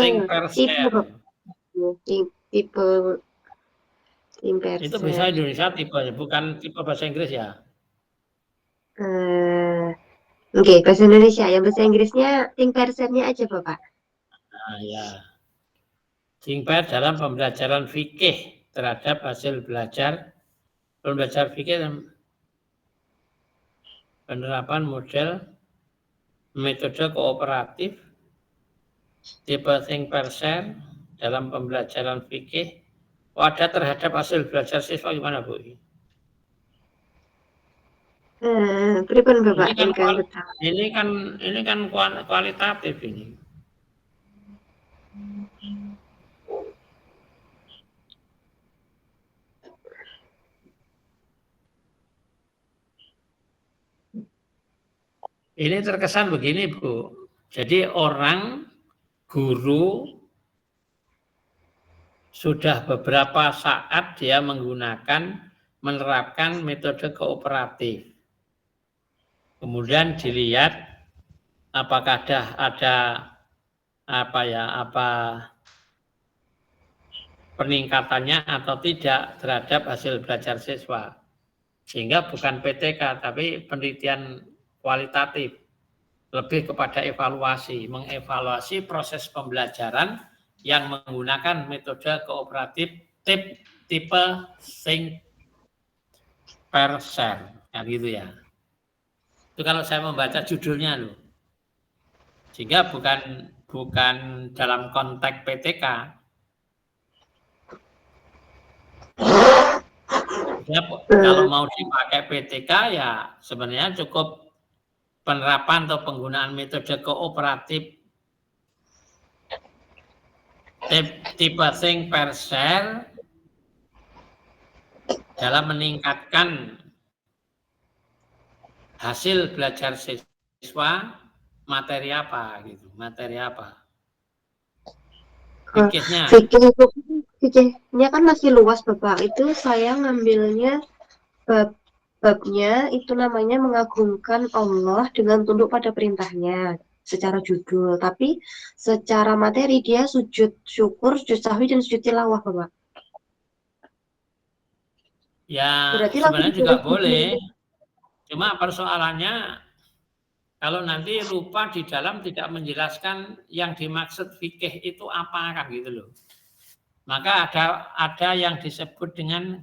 itu bisa Indonesia tipe, bukan tipe bahasa Inggris ya? Oke, bahasa Indonesia. Yang bahasa Inggrisnya ThinkPerceptnya aja, Bapak. Nah, ya. ThinkPer dalam pembelajaran fikih terhadap hasil belajar fikih dan penerapan model metode kooperatif tipe ThinkPercept dalam pembelajaran fikih wadah terhadap hasil belajar siswa gimana, Bu? Pripun, Bapak? Ini kan kualitatif ini. Ini terkesan begini, Bu. Jadi guru sudah beberapa saat dia menerapkan metode kooperatif. Kemudian dilihat apakah ada peningkatannya atau tidak terhadap hasil belajar siswa. Sehingga bukan PTK tapi penelitian kualitatif, lebih kepada evaluasi, mengevaluasi proses pembelajaran yang menggunakan metode kooperatif tipe think per share, kan gitu ya. Itu kalau saya membaca judulnya loh. Sehingga bukan dalam konteks PTK. Ya, kalau mau dipakai PTK ya sebenarnya cukup penerapan atau penggunaan metode kooperatif tipe think per share dalam meningkatkan hasil belajar siswa materi apa gitu, materi apa. Fikihnya kan masih luas Bapak. Itu saya ngambilnya babnya itu namanya mengagungkan Allah dengan tunduk pada perintahnya secara judul, tapi secara materi dia sujud syukur, sujud sahwi dan sujud tilawah Bapak. Ya berarti sebenarnya juga boleh. Cuma persoalannya kalau nanti lupa di dalam tidak menjelaskan yang dimaksud fikih itu apa kan gitu loh. Maka ada yang disebut dengan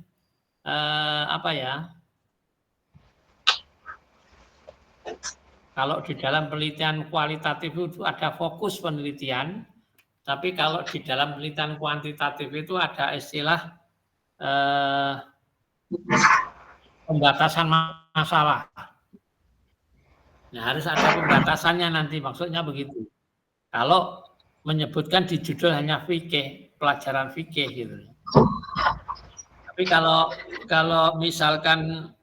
apa ya? Kalau di dalam penelitian kualitatif itu ada fokus penelitian, tapi kalau di dalam penelitian kuantitatif itu ada istilah pembatasan masalah. Nah, harus ada pembatasannya nanti, maksudnya begitu. Kalau menyebutkan di judul hanya fikih, pelajaran fikih gitu. Tapi kalau misalkan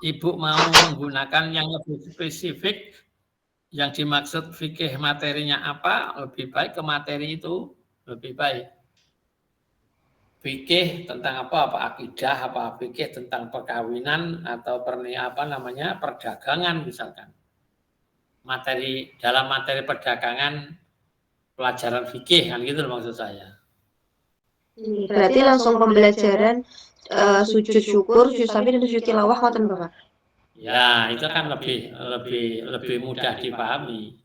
Ibu mau menggunakan yang lebih spesifik, yang dimaksud fikih materinya apa, lebih baik ke materi itu, lebih baik. Fikih tentang apa akidah, apa fikih tentang perkawinan atau perdagangan misalkan. Dalam materi perdagangan pelajaran fikih kan gitu maksud saya. Berarti langsung pembelajaran sujud syukur, sujud sahwi dan sujud tilawah ngoten Bapak. Ya, itu kan lebih mudah dipahami.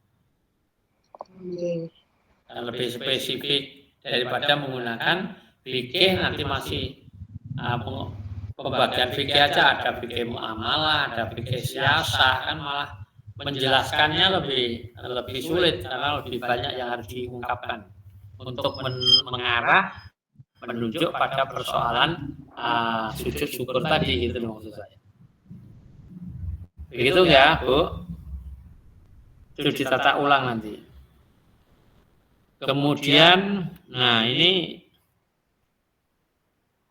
Dan lebih spesifik daripada menggunakan fikih nanti masih pembagian fikih aja, ada fikih muamalah, ada fikih siasah, kan malah menjelaskannya lebih sulit karena lebih banyak yang harus diungkapkan untuk mengarah menunjuk pada persoalan sujud syukur tadi gitu maksud saya. Begitu ya Bu, itu ditata ulang nanti. Kemudian, nah ini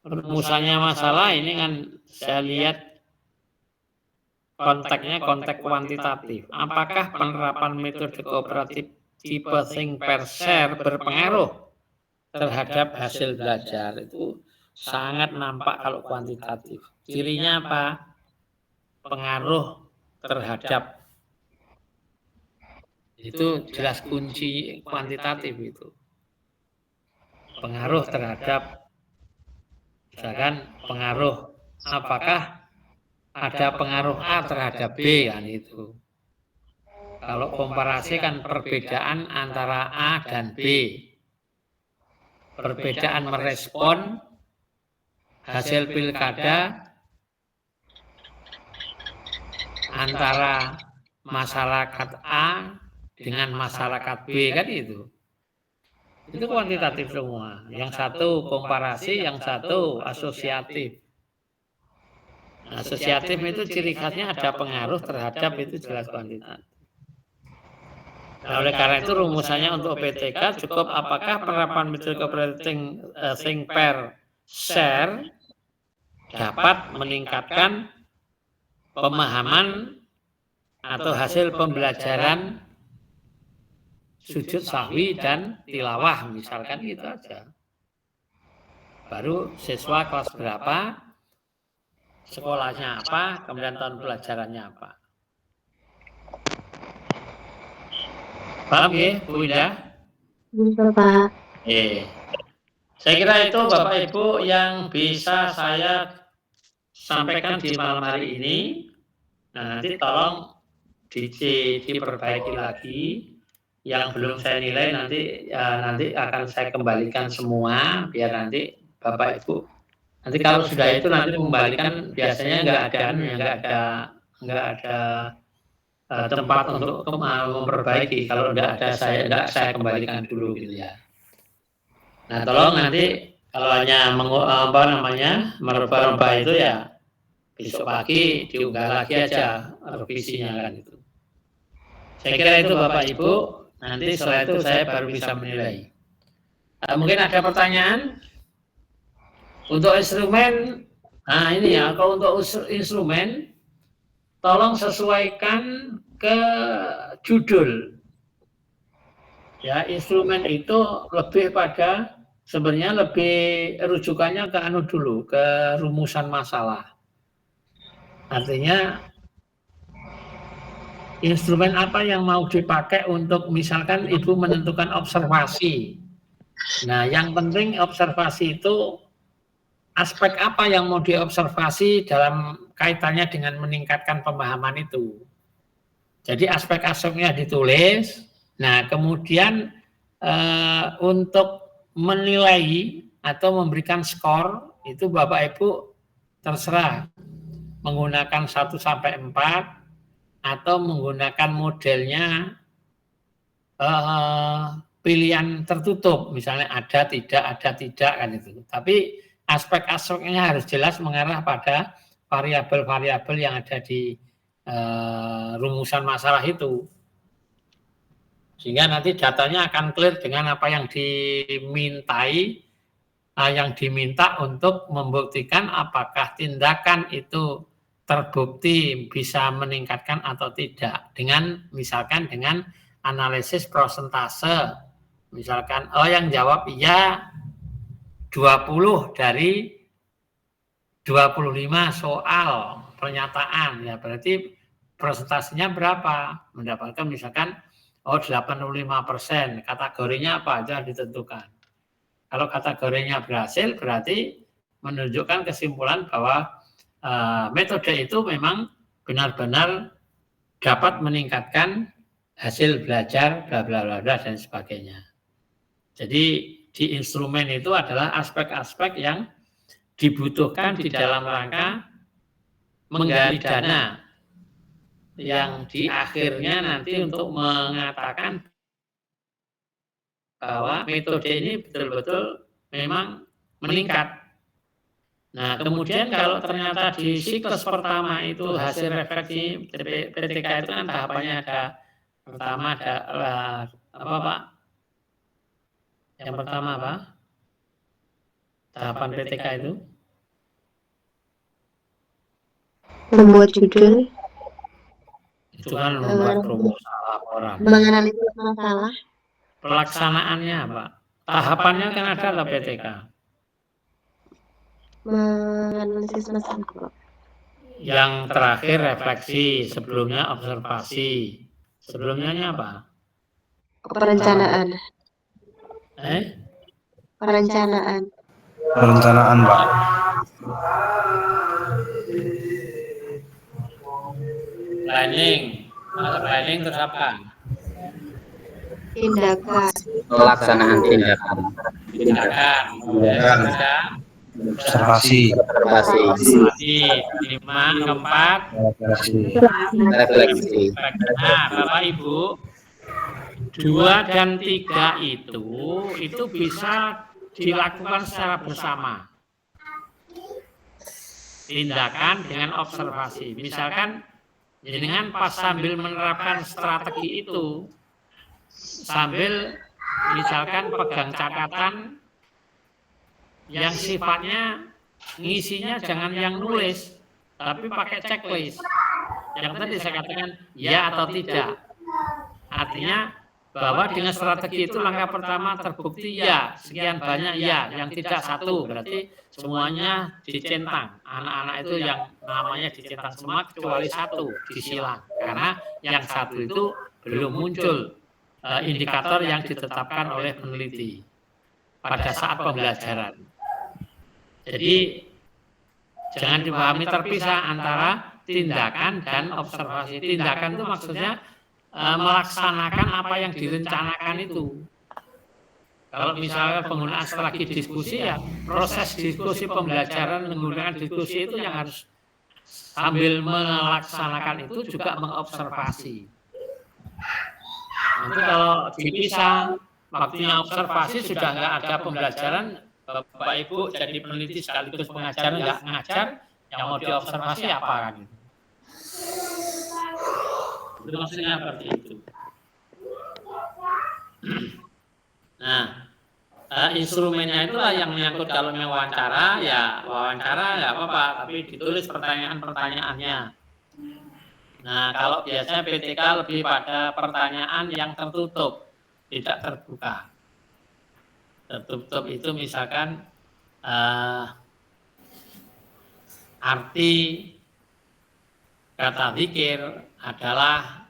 rumusannya masalah ini kan saya lihat konteksnya konteks kuantitatif. Apakah penerapan metode kooperatif tipe think per share berpengaruh terhadap hasil belajar? Itu sangat nampak kalau kuantitatif. Cirinya apa? Pengaruh terhadap. Itu jelas kunci kuantitatif itu. Pengaruh terhadap, misalkan pengaruh apakah ada pengaruh A terhadap B kan itu. Kalau komparasi kan perbedaan antara A dan B. Perbedaan merespon hasil pilkada antara masyarakat A dengan masyarakat B kan itu. Itu kuantitatif semua. Yang satu komparasi, yang satu asosiatif. Asosiatif itu ciri khasnya ada pengaruh terhadap itu jelas kuantitatif. Nah, oleh karena itu rumusannya untuk PTK cukup apakah penerapan metode kooperatif think per share dapat meningkatkan pemahaman atau hasil pembelajaran sujud sahwi dan tilawah misalkan gitu aja. Baru siswa kelas berapa, sekolahnya apa, kemudian tahun pelajarannya apa. Paham ya, Bu Ida? Bisa Pak. Saya kira itu Bapak Ibu yang bisa saya sampaikan di malam hari ini. Nah, nanti tolong diperbaiki lagi yang belum saya nilai nanti akan saya kembalikan semua biar nanti Bapak Ibu nanti kalau sudah itu nanti kembalikan biasanya nggak ada tempat untuk memperbaiki. Kalau nggak saya kembalikan dulu gitu ya. Nah tolong nanti kalau hanya merubah itu ya besok pagi diunggah lagi aja revisinya kan itu. Saya kira itu Bapak Ibu. Nanti setelah itu saya baru bisa menilai. Mungkin ada pertanyaan untuk instrumen. Nah ini ya, kalau untuk instrumen tolong sesuaikan ke judul. Ya, instrumen itu lebih pada sebenarnya lebih rujukannya ke dulu, ke rumusan masalah. Artinya instrumen apa yang mau dipakai untuk misalkan Ibu menentukan observasi. Nah, yang penting observasi itu aspek apa yang mau diobservasi dalam kaitannya dengan meningkatkan pemahaman itu. Jadi aspek-aspeknya ditulis. Nah, kemudian untuk menilai atau memberikan skor itu Bapak Ibu terserah menggunakan 1 sampai 4 atau menggunakan modelnya pilihan tertutup, misalnya ada tidak kan itu. Tapi aspek-aspeknya harus jelas mengarah pada variabel-variabel yang ada di rumusan masalah itu. Sehingga nanti datanya akan clear dengan apa yang dimintai, yang diminta untuk membuktikan apakah tindakan itu terbukti bisa meningkatkan atau tidak dengan misalkan dengan analisis prosentase. Misalkan yang jawab iya 20 dari 25 soal pernyataan, ya berarti persentasenya berapa? Mendapatkan misalkan 85%. Kategorinya apa aja ditentukan. Kalau kategorinya berhasil berarti menunjukkan kesimpulan bahwa metode itu memang benar-benar dapat meningkatkan hasil belajar bla bla bla dan sebagainya. Jadi di instrumen itu adalah aspek-aspek yang dibutuhkan di dalam rangka menggali dana yang di akhirnya nanti untuk mengatakan bahwa metode ini betul-betul memang meningkat. Nah, kemudian kalau ternyata di siklus pertama itu hasil refleksi PTK itu kan tahapannya ada pertama ada apa Pak? Yang pertama apa? Tahapan PTK itu membuat judul. Itu kan membuat proposal laporan. Menganalisis masalah. Pelaksanaannya apa? Tahapannya kan ada PTK. Menganalisis masalah. Yang terakhir refleksi, sebelumnya observasi. Sebelumnya apa? Perencanaan. Perencanaan. Perencanaan, Pak. Planning terus apa? Tindakan. Pelaksanaan tindakan. Kemudian ada Observasi. 5, keempat Refleksi. Nah, Bapak Ibu, 2 dan 3 itu bisa dilakukan secara bersama. Tindakan dengan observasi. Misalkan dengan pas sambil menerapkan strategi itu, sambil misalkan pegang catatan yang sifatnya ngisinya jangan yang nulis, tapi pakai checklist. Yang tadi saya katakan ya atau tidak. Artinya bahwa dengan strategi itu langkah pertama terbukti ya, sekian banyak ya, yang tidak 1 berarti semuanya dicentang. Anak-anak itu yang namanya dicentang semua kecuali 1 disilang. Karena yang 1 itu belum muncul indikator yang ditetapkan oleh peneliti pada saat pembelajaran. Jadi jangan dipahami terpisah antara tindakan dan observasi. Tindakan itu maksudnya melaksanakan apa yang direncanakan itu. Kalau misalnya penggunaan strategi diskusi, ya proses diskusi pembelajaran menggunakan diskusi itu yang harus sambil melaksanakan itu juga mengobservasi. Nanti kalau dipisah, waktunya observasi sudah nggak ada pembelajaran, Bapak Ibu jadi peneliti sekaligus pengajar nggak ngajar, yang mau diobservasi apa kan? Itu maksudnya seperti itu. Nah, instrumennya itulah yang menyangkut kalau wawancara, ya wawancara nggak apa-apa, tapi ditulis pertanyaan-pertanyaannya. Nah, kalau biasanya PTK lebih pada pertanyaan yang tertutup, tidak terbuka. Tertutup itu misalkan arti kata zikir adalah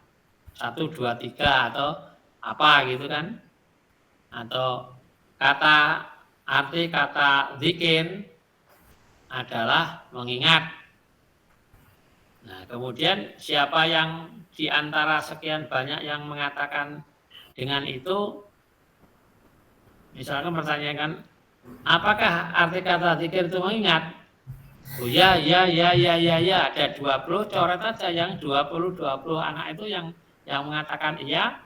1, 2, 3 atau apa gitu kan, atau arti kata zikir adalah mengingat. Nah, kemudian siapa yang di antara sekian banyak yang mengatakan dengan itu, misalkan pertanyakan, apakah arti kata zikir itu mengingat? Oh ya, ada 20, coret aja yang 20 anak itu yang mengatakan iya,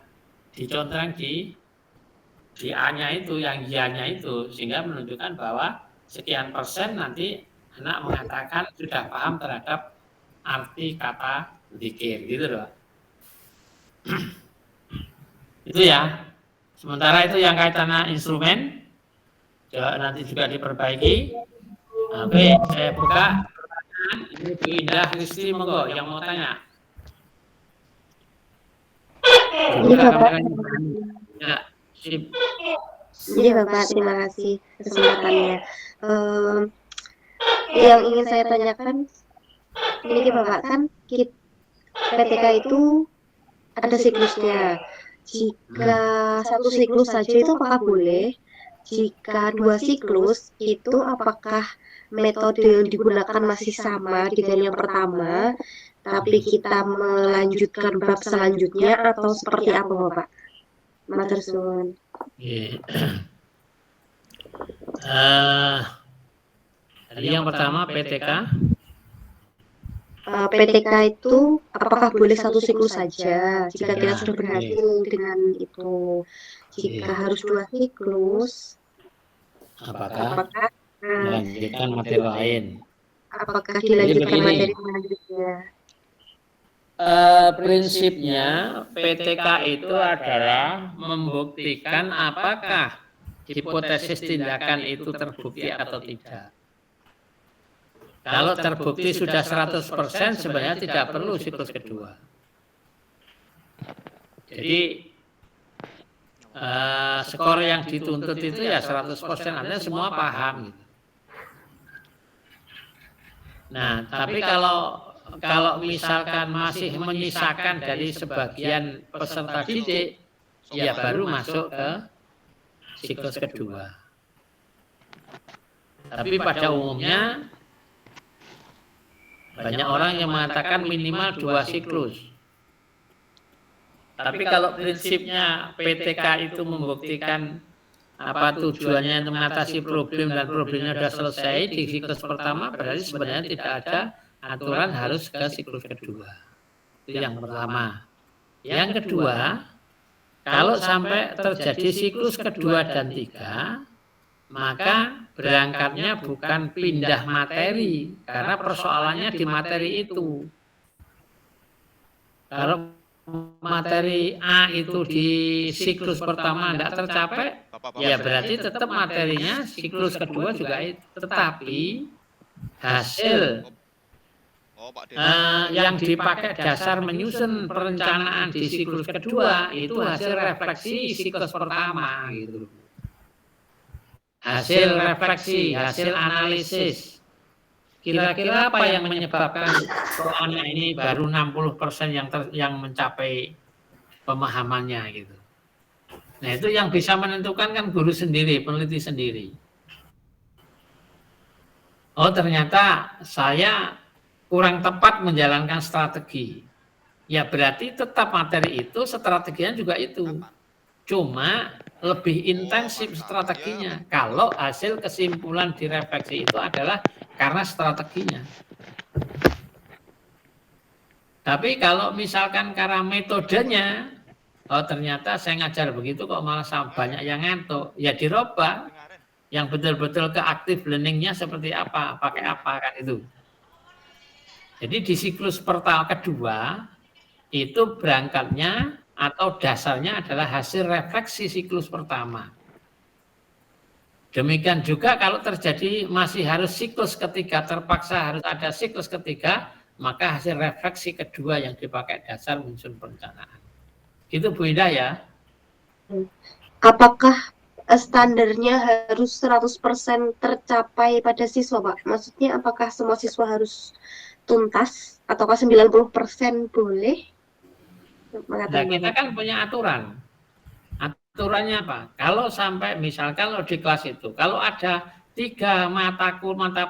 dicontreng di A-nya itu, yang iya-nya itu, sehingga menunjukkan bahwa sekian persen nanti anak mengatakan sudah paham terhadap arti kata zikir, gitu loh. Itu ya. Sementara itu yang kaitannya instrumen, nanti juga diperbaiki. Oke, saya buka pertanyaan. Ini Bu Indah Kristi, monggo yang mau tanya. Iya Bapak. Ya, sip. Iya Bapak, terima kasih kesempatannya. Yang ingin saya tanyakan, ini Bapak kan PTK itu ada siklusnya. Jika satu siklus saja itu apakah boleh? Jika 2 siklus itu apakah metode yang digunakan masih sama dengan yang pertama, tapi kita melanjutkan bab selanjutnya atau seperti apa Bapak? Matur suwun. Jadi yang pertama PTK. PTK itu apakah boleh satu siklus saja jika kita sudah berhasil dengan itu? Jika harus 2 siklus, apakah melanjutkan materi lain? Apakah dilanjutkan materi selanjutnya? Prinsipnya PTK itu adalah membuktikan apakah hipotesis tindakan itu terbukti atau tidak. Kalau terbukti sudah 100%, sebenarnya tidak perlu siklus kedua. Jadi skor yang dituntut itu ya 100%, Anda semua paham. Nah, tapi kalau misalkan masih menyisakan dari sebagian peserta didik, ya baru masuk ke siklus kedua. Tapi pada umumnya banyak orang yang mengatakan minimal 2 siklus. Tapi kalau prinsipnya PTK itu membuktikan apa tujuannya untuk mengatasi problem dan problemnya sudah selesai di siklus pertama, berarti sebenarnya tidak ada aturan harus ke siklus kedua. Itu yang pertama. Yang kedua, kalau sampai terjadi siklus kedua dan 3, maka berangkatnya bukan pindah materi, karena persoalannya di materi itu. Kalau materi A itu di siklus pertama tidak tercapai, ya berarti tetap materinya siklus kedua juga itu. Tetapi hasil yang dipakai dasar menyusun perencanaan di siklus kedua itu hasil refleksi siklus pertama gitu. Hasil refleksi, hasil analisis. Kira-kira apa yang menyebabkan soalnya ini baru 60% yang mencapai pemahamannya gitu. Nah, itu yang bisa menentukan kan guru sendiri, peneliti sendiri. Oh, ternyata saya kurang tepat menjalankan strategi. ya berarti tetap materi itu, strateginya juga itu. Cuma lebih intensif strateginya kalau hasil kesimpulan di refleksi itu adalah karena strateginya. Tapi kalau misalkan karena metodenya, oh ternyata saya ngajar begitu kok malah banyak yang ngantuk, ya dirubah. Yang betul-betul ke active learning-nya seperti apa, pakai apa kan itu. Jadi di siklus pertama kedua itu berangkatnya atau dasarnya adalah hasil refleksi siklus pertama. Demikian juga kalau terjadi masih harus siklus ketiga, terpaksa harus ada siklus ketiga, maka hasil refleksi kedua yang dipakai dasar menyusun perencanaan. Itu Bu Indah ya. Apakah standarnya harus 100% tercapai pada siswa, Pak? Maksudnya apakah semua siswa harus tuntas ataukah 90% boleh? Nah, kita kan punya aturan. Aturannya apa? Kalau sampai misal kalau di kelas itu, kalau ada 3 mata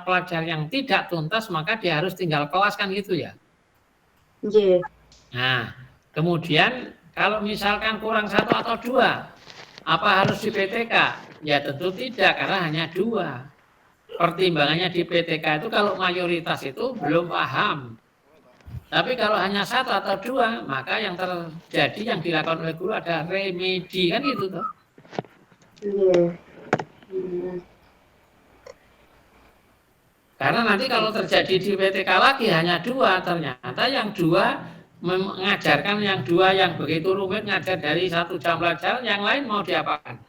pelajaran yang tidak tuntas, maka dia harus tinggal kelas kan gitu ya. Yeah. Nah, kemudian kalau misalkan kurang 1 atau 2, apa harus di PTK? Ya tentu tidak, karena hanya 2. Pertimbangannya di PTK itu kalau mayoritas itu belum paham. Tapi kalau hanya 1 atau 2, maka yang terjadi yang dilakukan oleh guru ada remedi kan gitu toh. Karena nanti kalau terjadi di PTK lagi hanya 2, ternyata yang 2 mengajarkan yang 2 yang begitu rumit ngajar dari 1 jam pelajaran, yang lain mau diapakan?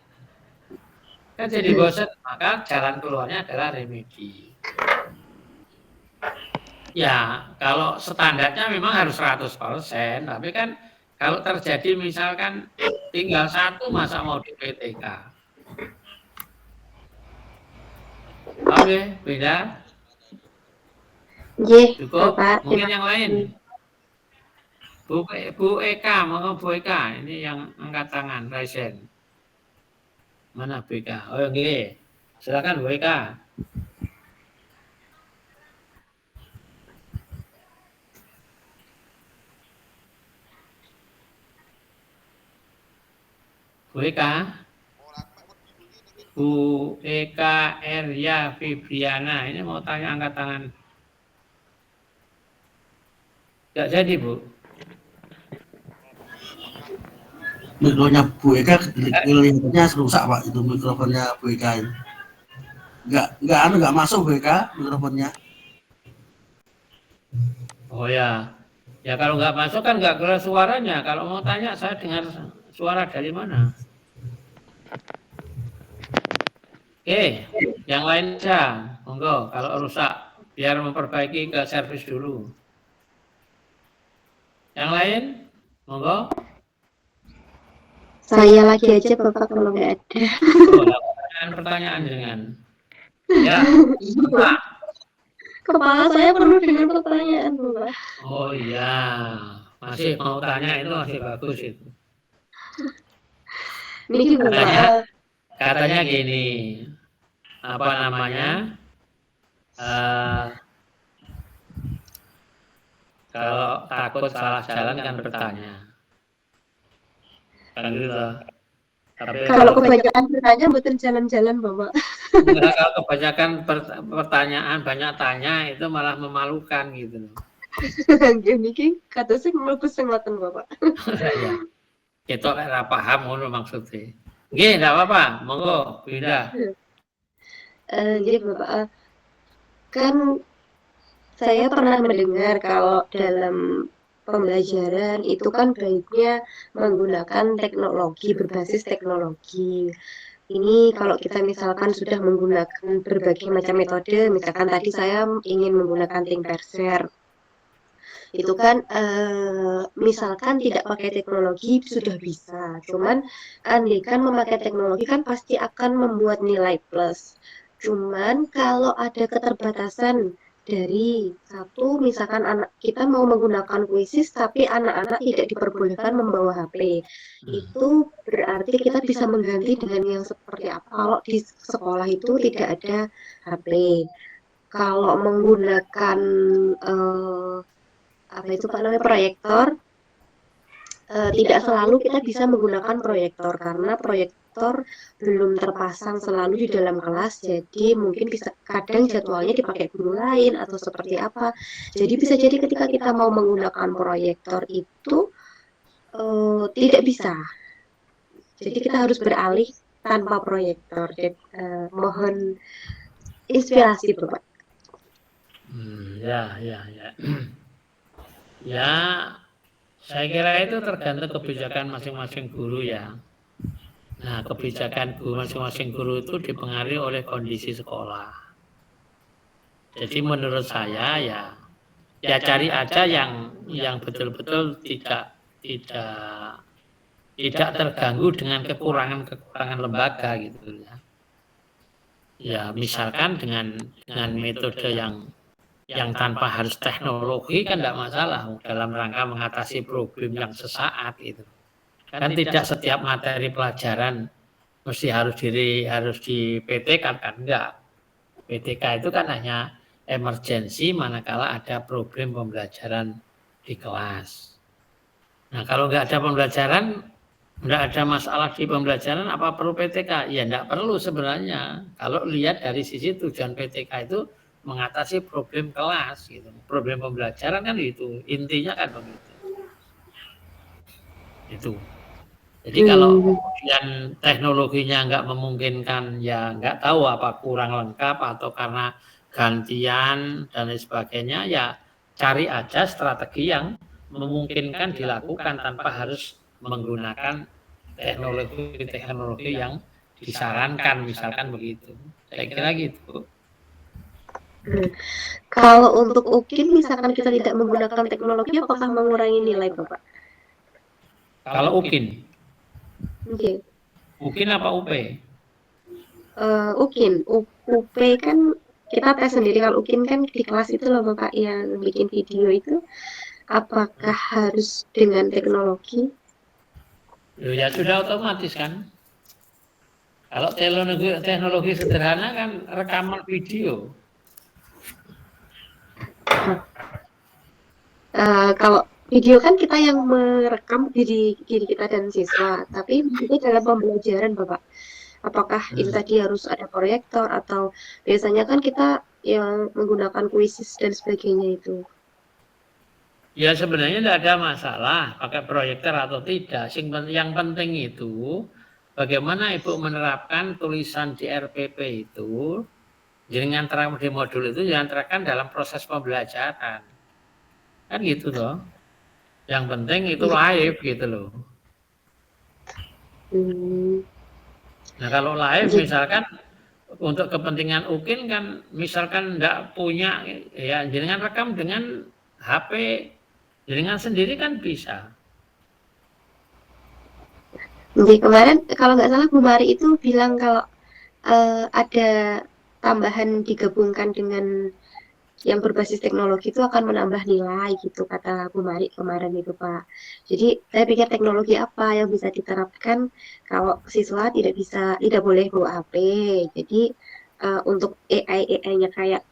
Kan jadi bosan, maka jalan keluarnya adalah remedi. Ya, kalau standarnya memang harus 100%, tapi kan kalau terjadi misalkan tinggal 1, masa mau di PTK? Oke, beda? Cukup? Mungkin yang lain? Bu Eka, mau Bu Eka, ini yang angkat tangan, raisen. Mana Bu Eka? Oh, oke. Silakan Bu Eka. Bu Eka, Bu Eka Erya Fibriana, ini mau tanya angkat tangan. Tidak jadi Bu. Mikrofonnya Bu Eka kelihatannya rusak Pak, itu mikrofonnya Bu Eka ini. Enggak masuk Bu Eka mikrofonnya. Oh ya. Ya kalau nggak masuk kan nggak keluar suaranya. Kalau mau tanya saya dengar suara dari mana? Oke, yang lain saja, monggo. Kalau rusak, biar memperbaiki ke servis dulu. Yang lain, monggo. Saya lagi aja Bapak kalau nggak ada. Pertanyaan dengan. Ya, Pak. Kepala saya penuh dengan pertanyaan, Bapak. Oh iya, masih mau tanya itu masih bagus itu. Ini Katanya gini, apa namanya? Kalau takut salah jalan kan bertanya. Kan gitu. Kalau kebanyakan bertanya betul jalan-jalan Bapak. Enggak, kalau kebanyakan pertanyaan banyak tanya itu malah memalukan gitu. Gini kata sih melukis ngoten Bapak. Ya. Itu ora paham ngono maksudnya. Nggih, enggak apa-apa. Monggo, Bunda. Jadi Bapak, kan saya pernah mendengar kalau dalam pembelajaran itu kan baiknya menggunakan teknologi, berbasis teknologi. Ini kalau kita misalkan sudah menggunakan berbagai macam metode, misalkan tadi saya ingin menggunakan ThinkPerser, itu kan misalkan tidak pakai teknologi sudah bisa, cuman andaikan memakai teknologi kan pasti akan membuat nilai plus. Cuman kalau ada keterbatasan dari satu, misalkan anak kita mau menggunakan kuisis tapi anak-anak tidak diperbolehkan membawa HP, itu berarti kita bisa mengganti dengan yang seperti apa kalau di sekolah itu tidak ada HP. Kalau menggunakan apa itu Pak namanya proyektor, tidak selalu kita bisa menggunakan proyektor karena proyektor belum terpasang selalu di dalam kelas, jadi mungkin bisa kadang jadwalnya dipakai guru lain atau seperti apa. Jadi bisa jadi ketika kita mau menggunakan proyektor itu tidak bisa. Jadi kita harus beralih tanpa proyektor. Jadi, mohon inspirasi Bapak. Ya. Ya, saya kira itu tergantung kebijakan masing-masing guru ya. Nah, kebijakan masing-masing guru itu dipengaruhi oleh kondisi sekolah. Jadi menurut saya ya cari aja yang betul-betul tidak terganggu dengan kekurangan lembaga gitu ya. Ya misalkan dengan metode yang tanpa harus teknologi kan tidak masalah dalam rangka mengatasi problem yang sesaat itu. Kan tidak setiap materi pelajaran mesti harus di PTK kan enggak. PTK itu kan hanya emergensi manakala ada problem pembelajaran di kelas. Nah kalau nggak ada pembelajaran, nggak ada masalah di pembelajaran, apa perlu PTK? Ya nggak perlu sebenarnya. Kalau lihat dari sisi tujuan PTK itu mengatasi problem kelas, gitu. Problem pembelajaran kan itu intinya kan begitu. Itu. Jadi kalau kemudian teknologinya nggak memungkinkan, ya nggak tahu apa kurang lengkap atau karena gantian dan lain sebagainya, ya cari aja strategi yang memungkinkan dilakukan tanpa harus menggunakan teknologi yang disarankan, misalkan begitu. Saya kira gitu. Kalau untuk UKIN misalkan kita tidak menggunakan teknologi, apakah mengurangi nilai Bapak? Kalau UKIN? Okay. UKIN apa UP? UKIN, UP kan kita tes sendiri. Kalau UKIN kan di kelas itu loh Bapak yang bikin video itu, apakah harus dengan teknologi? Ya sudah otomatis kan. Kalau teknologi sederhana kan rekaman video. Kalau video kan kita yang merekam diri kita dan siswa, tapi itu dalam pembelajaran Bapak. Apakah itu tadi harus ada proyektor atau biasanya kan kita yang menggunakan kuisis dan sebagainya itu? Ya sebenarnya tidak ada masalah pakai proyektor atau tidak. Yang penting itu bagaimana Ibu menerapkan tulisan di RPP itu dengan terang di modul itu yang terapkan dalam proses pembelajaran. Kan gitu loh. Yang penting itu live gitu loh. Nah kalau live misalkan untuk kepentingan UKIN kan misalkan enggak punya ya jenengan rekam dengan HP jenengan sendiri kan bisa. Jadi kemarin kalau nggak salah Bu Mari itu bilang kalau ada tambahan digabungkan dengan yang berbasis teknologi itu akan menambah nilai gitu kata Bu Mari kemarin itu Pak. Jadi saya pikir teknologi apa yang bisa diterapkan kalau siswa tidak boleh bawa HP. Jadi untuk AI-nya kayak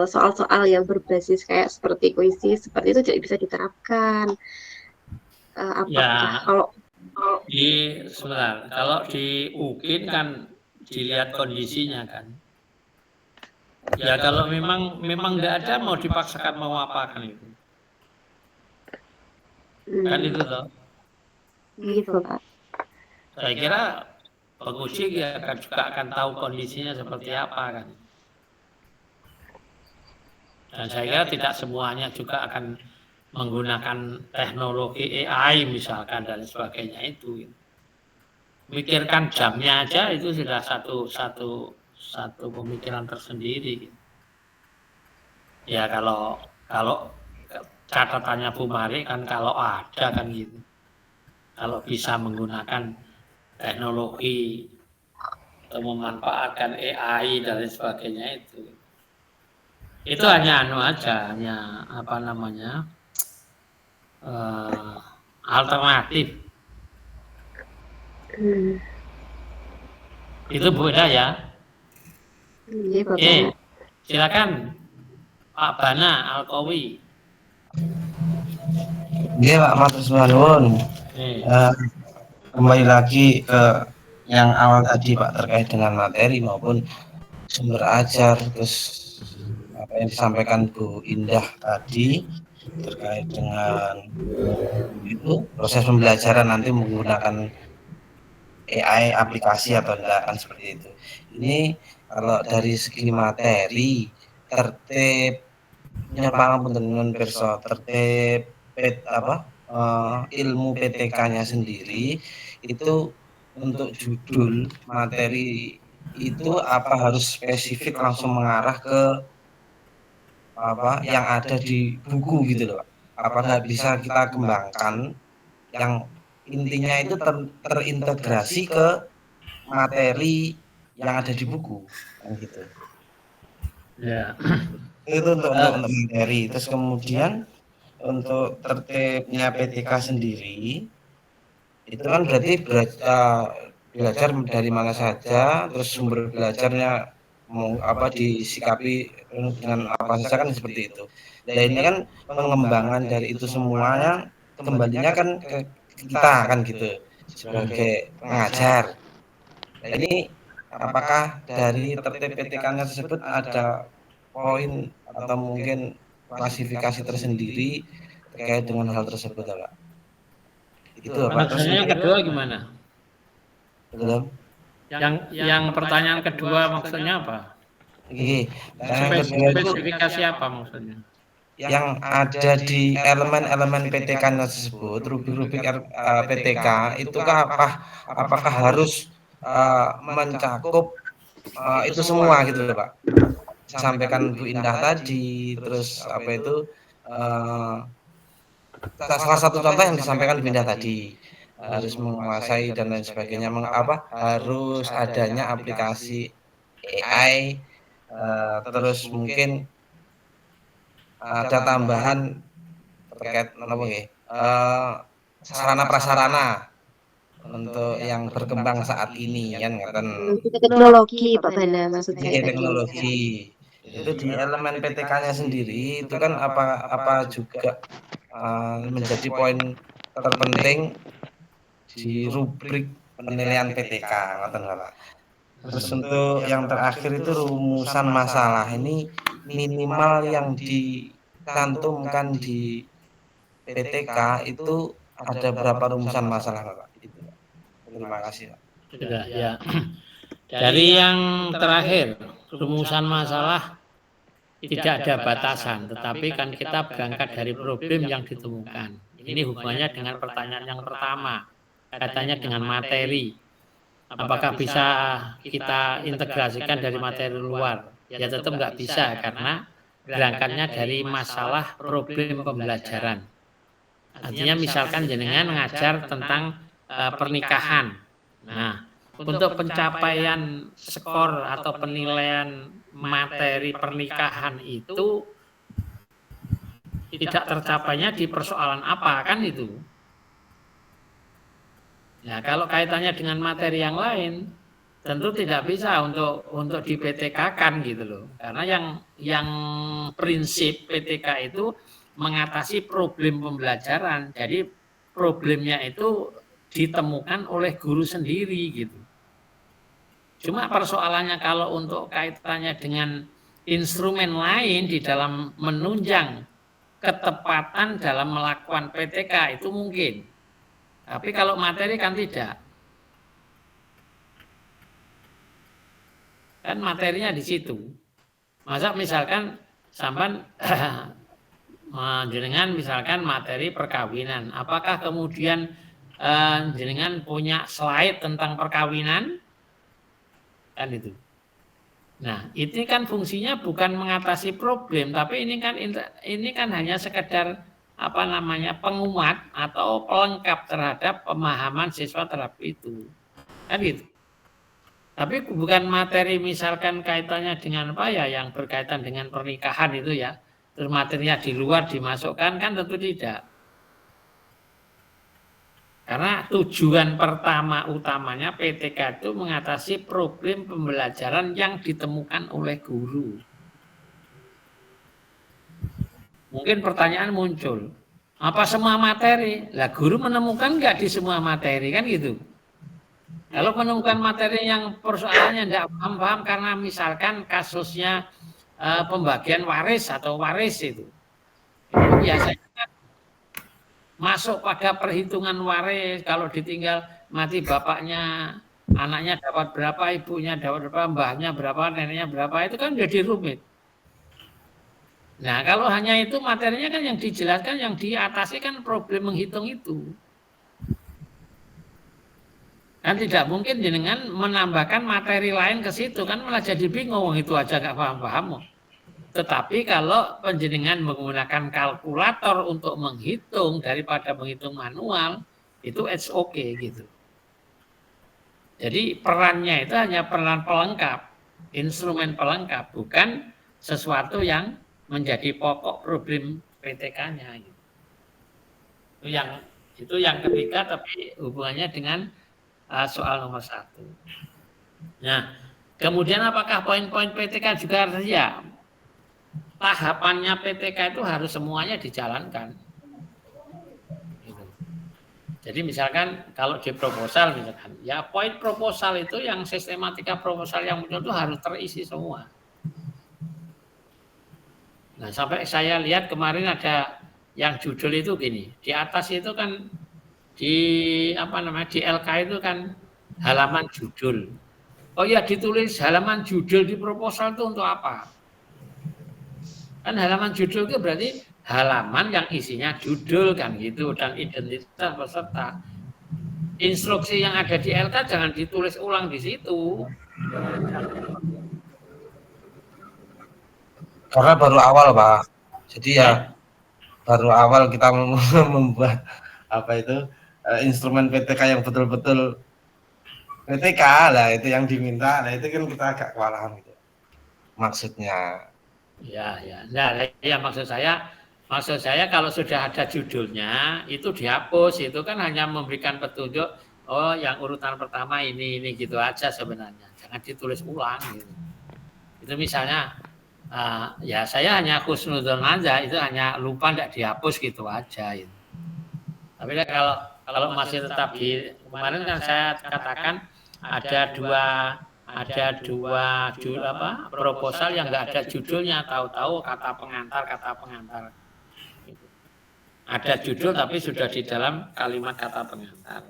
soal-soal yang berbasis kayak seperti kuisis seperti itu tidak bisa diterapkan. Apakah kalau sebentar, kalau di UKIN kan dilihat kondisinya kan. Ya kalau memang nggak ada mau dipaksakan mau apa kan itu. Kan itu toh. Gitu Pak. Saya kira penguji juga akan tahu kondisinya seperti apa kan. Dan saya kira tidak semuanya juga akan menggunakan teknologi AI misalkan dan sebagainya itu. Mikirkan jamnya aja itu sudah satu pemikiran tersendiri. Ya kalau catatannya Bu Mari kan kalau ada kan gitu. Kalau bisa menggunakan teknologi atau memanfaatkan AI dan sebagainya itu hanya hanya apa namanya alternatif. Itu beda ya. Silakan Pak Bana Alkowi. Nggih Pak, matur nuwun. Kembali lagi ke yang awal tadi Pak, terkait dengan materi maupun sumber ajar, terus apa yang disampaikan Bu Indah tadi terkait dengan itu proses pembelajaran nanti menggunakan AI aplikasi atau tidak, kan seperti itu. Ini kalau dari segi materi tertibnya pangapunten pirsa, tertib ilmu PTK-nya sendiri itu untuk judul materi itu apa harus spesifik langsung mengarah ke apa yang ada di buku gitu loh Pak. Apakah bisa kita kembangkan yang intinya itu terintegrasi ke materi yang ada di buku kan gitu. Ya. Itu untuk materi. Terus kemudian untuk tertibnya PTK sendiri itu kan berarti belajar dari mana saja, terus sumber belajarnya mau apa disikapi dengan apa saja kan seperti itu. Dan ini kan pengembangan dari itu semuanya kembalinya kan ke kita kan gitu sebagai pengajar. Nah, ini apakah dari tertib PTK-nya tersebut ada poin atau mungkin klasifikasi tersendiri terkait dengan hal tersebut Pak? Itu Pak. Maksudnya yang kedua gimana? Belum. Yang pertanyaan kedua maksudnya apa? Spesifikasi apa maksudnya? Yang ada di elemen-elemen PTK-nya tersebut, rubrik-rubrik PTK itukah apakah harus mencakup itu semua gitu loh Pak? Sampaikan Bu Indah tadi, terus apa itu salah satu contoh yang disampaikan Bu Indah tadi harus menguasai dan lain sebagainya, harus adanya aplikasi AI, terus mungkin ada tambahan terkait sarana prasarana untuk yang berkembang saat ini kan teknologi Pak Bana maksudnya teknologi itu di elemen PTK-nya sendiri itu kan apa juga menjadi poin terpenting di rubrik penilaian PTK ngoten Pak. Terus untuk yang terakhir itu rumusan masalah ini minimal yang dicantumkan di PTK itu ada berapa rumusan masalah Pak? Itu. Terima kasih Pak. Sudah ya. Dari yang terakhir rumusan masalah tidak ada batasan, tetapi kan kita berangkat dari problem yang ditemukan. Ini hubungannya dengan pertanyaan yang pertama, katanya dengan materi. Apakah bisa kita integrasikan dari materi luar? Ya tetap nggak bisa karena berangkatnya dari masalah problem pembelajaran. Artinya misalkan jenengan mengajar tentang pernikahan. Nah, untuk pencapaian skor atau penilaian materi pernikahan itu tidak tercapainya di persoalan apa kan itu? Nah, kalau kaitannya dengan materi yang lain, tentu tidak bisa untuk di PTK-kan gitu loh. Karena yang prinsip PTK itu mengatasi problem pembelajaran. Jadi problemnya itu ditemukan oleh guru sendiri gitu. Cuma persoalannya kalau untuk kaitannya dengan instrumen lain di dalam menunjang ketepatan dalam melakukan PTK itu mungkin. Tapi kalau materi kan tidak. Kan materinya di situ. Masa misalkan sampan jenengan misalkan materi perkawinan, apakah kemudian jenengan punya slide tentang perkawinan? Kan itu. Nah, ini kan fungsinya bukan mengatasi problem, tapi ini kan hanya sekedar penguat atau pelengkap terhadap pemahaman siswa terhadap itu. Kan gitu. Tapi bukan materi misalkan kaitannya dengan yang berkaitan dengan pernikahan itu ya. Terus materinya di luar dimasukkan kan tentu tidak. Karena tujuan pertama utamanya PTK itu mengatasi problem pembelajaran yang ditemukan oleh guru. Mungkin pertanyaan muncul, Apa semua materi? Lah guru menemukan nggak di semua materi kan gitu. Kalau menemukan materi yang persoalannya tidak paham karena misalkan kasusnya pembagian waris atau waris itu biasanya kan masuk pada perhitungan waris. Kalau ditinggal mati bapaknya, anaknya dapat berapa, ibunya dapat berapa, mbahnya berapa, neneknya berapa, itu kan jadi rumit. Nah kalau hanya itu materinya kan yang dijelaskan, yang diatasi kan problem menghitung itu. Kan tidak mungkin dengan menambahkan materi lain ke situ, kan malah jadi bingung, itu aja gak paham-paham. Tetapi kalau penjenengan menggunakan kalkulator untuk menghitung daripada menghitung manual, itu it's okay gitu. Jadi perannya itu hanya peran pelengkap, instrumen pelengkap, bukan sesuatu yang menjadi pokok problem PTK-nya. Gitu. Itu yang ketiga, tapi hubungannya dengan soal nomor 1. Nah, kemudian apakah poin-poin PTK juga harus ya? Tahapannya PTK itu harus semuanya dijalankan. Gitu. Jadi misalkan kalau di proposal misalkan, ya poin proposal itu yang sistematika proposal yang muncul itu harus terisi semua. Nah, sampai saya lihat kemarin ada yang judul itu gini, di atas itu kan di di LK itu kan halaman judul. Oh ya, ditulis halaman judul di proposal itu untuk apa? Kan halaman judul itu berarti halaman yang isinya judul kan gitu dan identitas peserta. Instruksi yang ada di LK jangan ditulis ulang di situ. Karena baru awal, Pak. Jadi ya baru awal kita membuat instrumen PTK yang betul-betul PTK lah, itu yang diminta. Nah itu kan kita agak kewalahan gitu maksudnya. Ya. Nah, ya maksud saya kalau sudah ada judulnya itu dihapus, itu kan hanya memberikan petunjuk, oh yang urutan pertama ini gitu aja sebenarnya, jangan ditulis ulang gitu. Itu misalnya ya saya hanya khusnudzon aja, itu hanya lupa tidak dihapus gitu aja gitu. Tapi kalau masih tetap di kemarin kan saya katakan ada dua proposal yang nggak ada judulnya, tahu-tahu kata pengantar. Ada judul tapi sudah di dalam kalimat kata pengantar.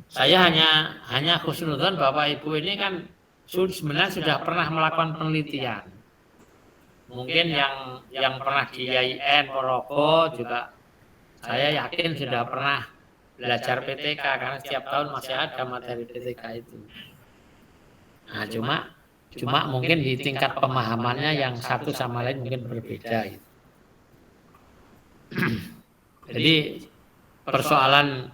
Saya hanya khusnudzon Bapak Ibu ini kan sebenarnya sudah pernah melakukan penelitian. Mungkin yang pernah di IAIN Ponorogo juga saya yakin sudah pernah belajar PTK karena setiap tahun masih ada materi PTK itu. Nah, cuma mungkin di tingkat pemahamannya yang satu sama lain mungkin berbeda. Gitu. Jadi persoalan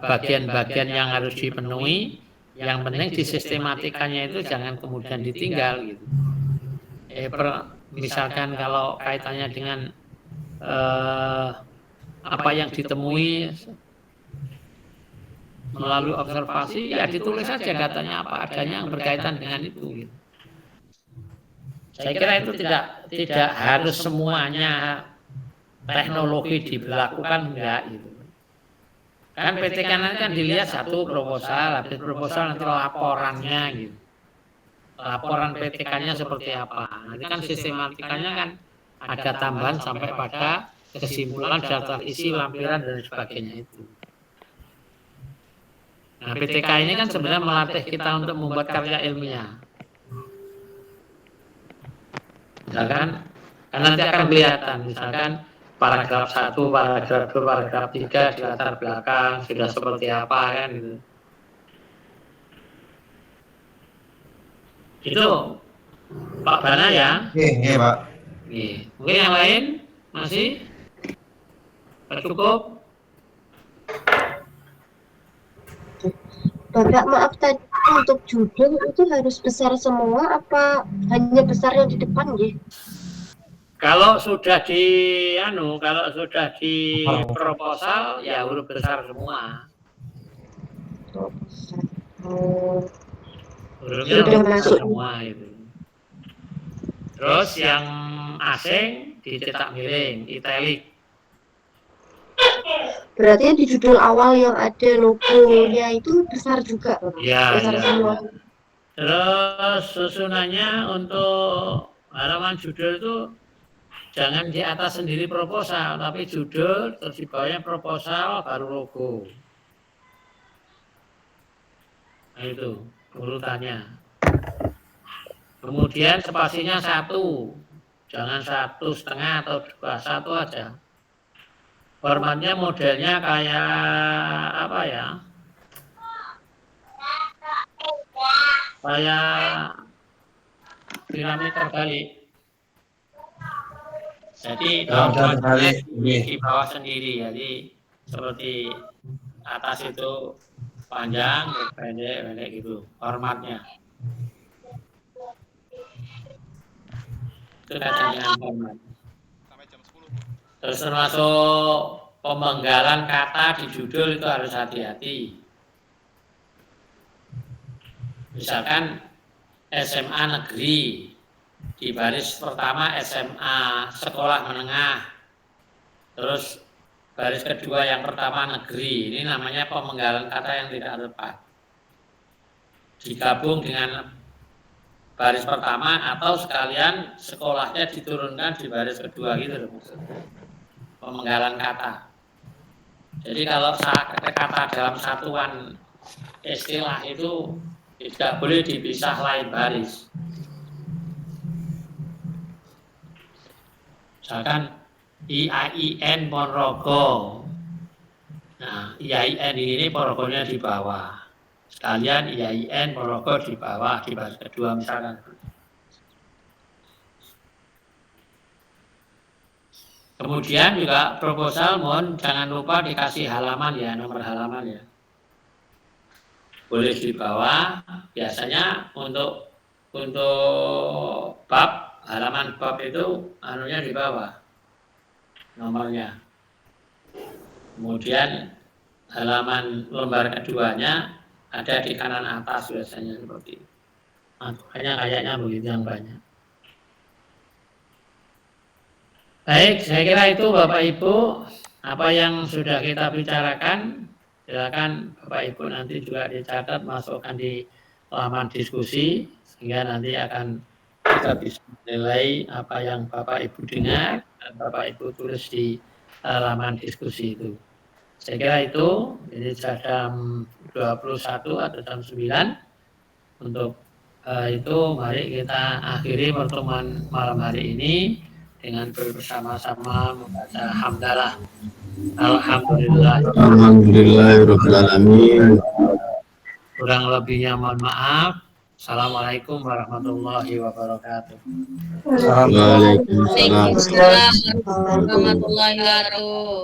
bagian-bagian yang harus dipenuhi, yang penting di sistematikanya itu jangan kemudian ditinggal gitu. Misalkan kalau kaitannya dengan apa yang ditemui melalui observasi, ya ditulis saja datanya apa adanya yang berkaitan dengan itu. Gitu. Saya kira itu tidak harus semuanya teknologi diberlakukan, enggak gitu. Kan PTK nanti kan dilihat satu proposal, habis proposal nanti laporannya gitu. Laporan PTK-nya seperti apa. Nanti kan sistematikanya kan ada tambahan sampai pada kesimpulan, daftar isi, lampiran dan sebagainya itu. Nah, PTK ini kan sebenarnya melatih kita untuk membuat karya ilmiah. Misalkan, kan nanti akan kelihatan, misalkan paragraf 1, paragraf 2, paragraf 3 di latar belakang sudah seperti apa kan gitu. Itu Pak Bana ya. Iya, Pak. Mungkin yang lain masih cukup. Bapak, maaf tadi untuk judul itu harus besar semua apa hanya besar yang di depan ya? Kalau sudah di proposal ya huruf besar semua. Hurufnya Sudah masuk semua itu. Terus yang asing dicetak miring, italic. Berarti di judul awal yang ada logonya itu besar juga, Bapak? Ya, Besar ya, semua. ya. Terus susunannya untuk halaman judul itu jangan di atas sendiri proposal, tapi judul, terus di bawahnya proposal, baru logo. Nah, itu urutannya. Kemudian spasinya 1, jangan 1,5 atau 2, 1 aja. Formatnya modelnya kayak apa ya? Kayak piramid terbalik. Jadi di bawah sendiri, jadi seperti atas itu panjang, pendek gitu formatnya. Itu kaitan dengan format. Terus termasuk pemenggalan kata di judul itu harus hati-hati. Misalkan SMA negeri, di baris pertama SMA sekolah menengah, terus baris kedua yang pertama negeri, ini namanya pemenggalan kata yang tidak tepat. Digabung dengan baris pertama atau sekalian sekolahnya diturunkan di baris kedua gitu loh maksudnya. Pemenggalan kata. Jadi kalau kata dalam satuan istilah itu tidak boleh dipisah lain baris. Misalkan IAIN Ponorogo. Nah, IAIN ini Ponorogonya di bawah. Sekalian IAIN Ponorogo di bawah, di baris kedua misalkan. Kemudian juga proposal mohon jangan lupa dikasih halaman ya, nomor halaman ya. Boleh di bawah, biasanya untuk bab, halaman bab itu anunya di bawah, nomornya. Kemudian halaman lembar keduanya ada di kanan atas biasanya seperti itu. Kayaknya begitu yang banyak. Baik, saya kira itu Bapak Ibu apa yang sudah kita bicarakan. Silakan Bapak Ibu nanti juga dicatat, masukkan di halaman diskusi sehingga nanti akan kita bisa menilai apa yang Bapak Ibu dengar dan Bapak Ibu tulis di halaman diskusi itu. Saya kira itu, ini jam 21 atau jam 9. Untuk itu mari kita akhiri pertemuan malam hari ini dengan bersama-sama membaca hamdalah. Alhamdulillah. Alhamdulillahirabbil alamin. Kurang lebihnya mohon maaf. Assalamualaikum warahmatullahi wabarakatuh. Waalaikumsalam. Waalaikumsalam warahmatullahi wabarakatuh.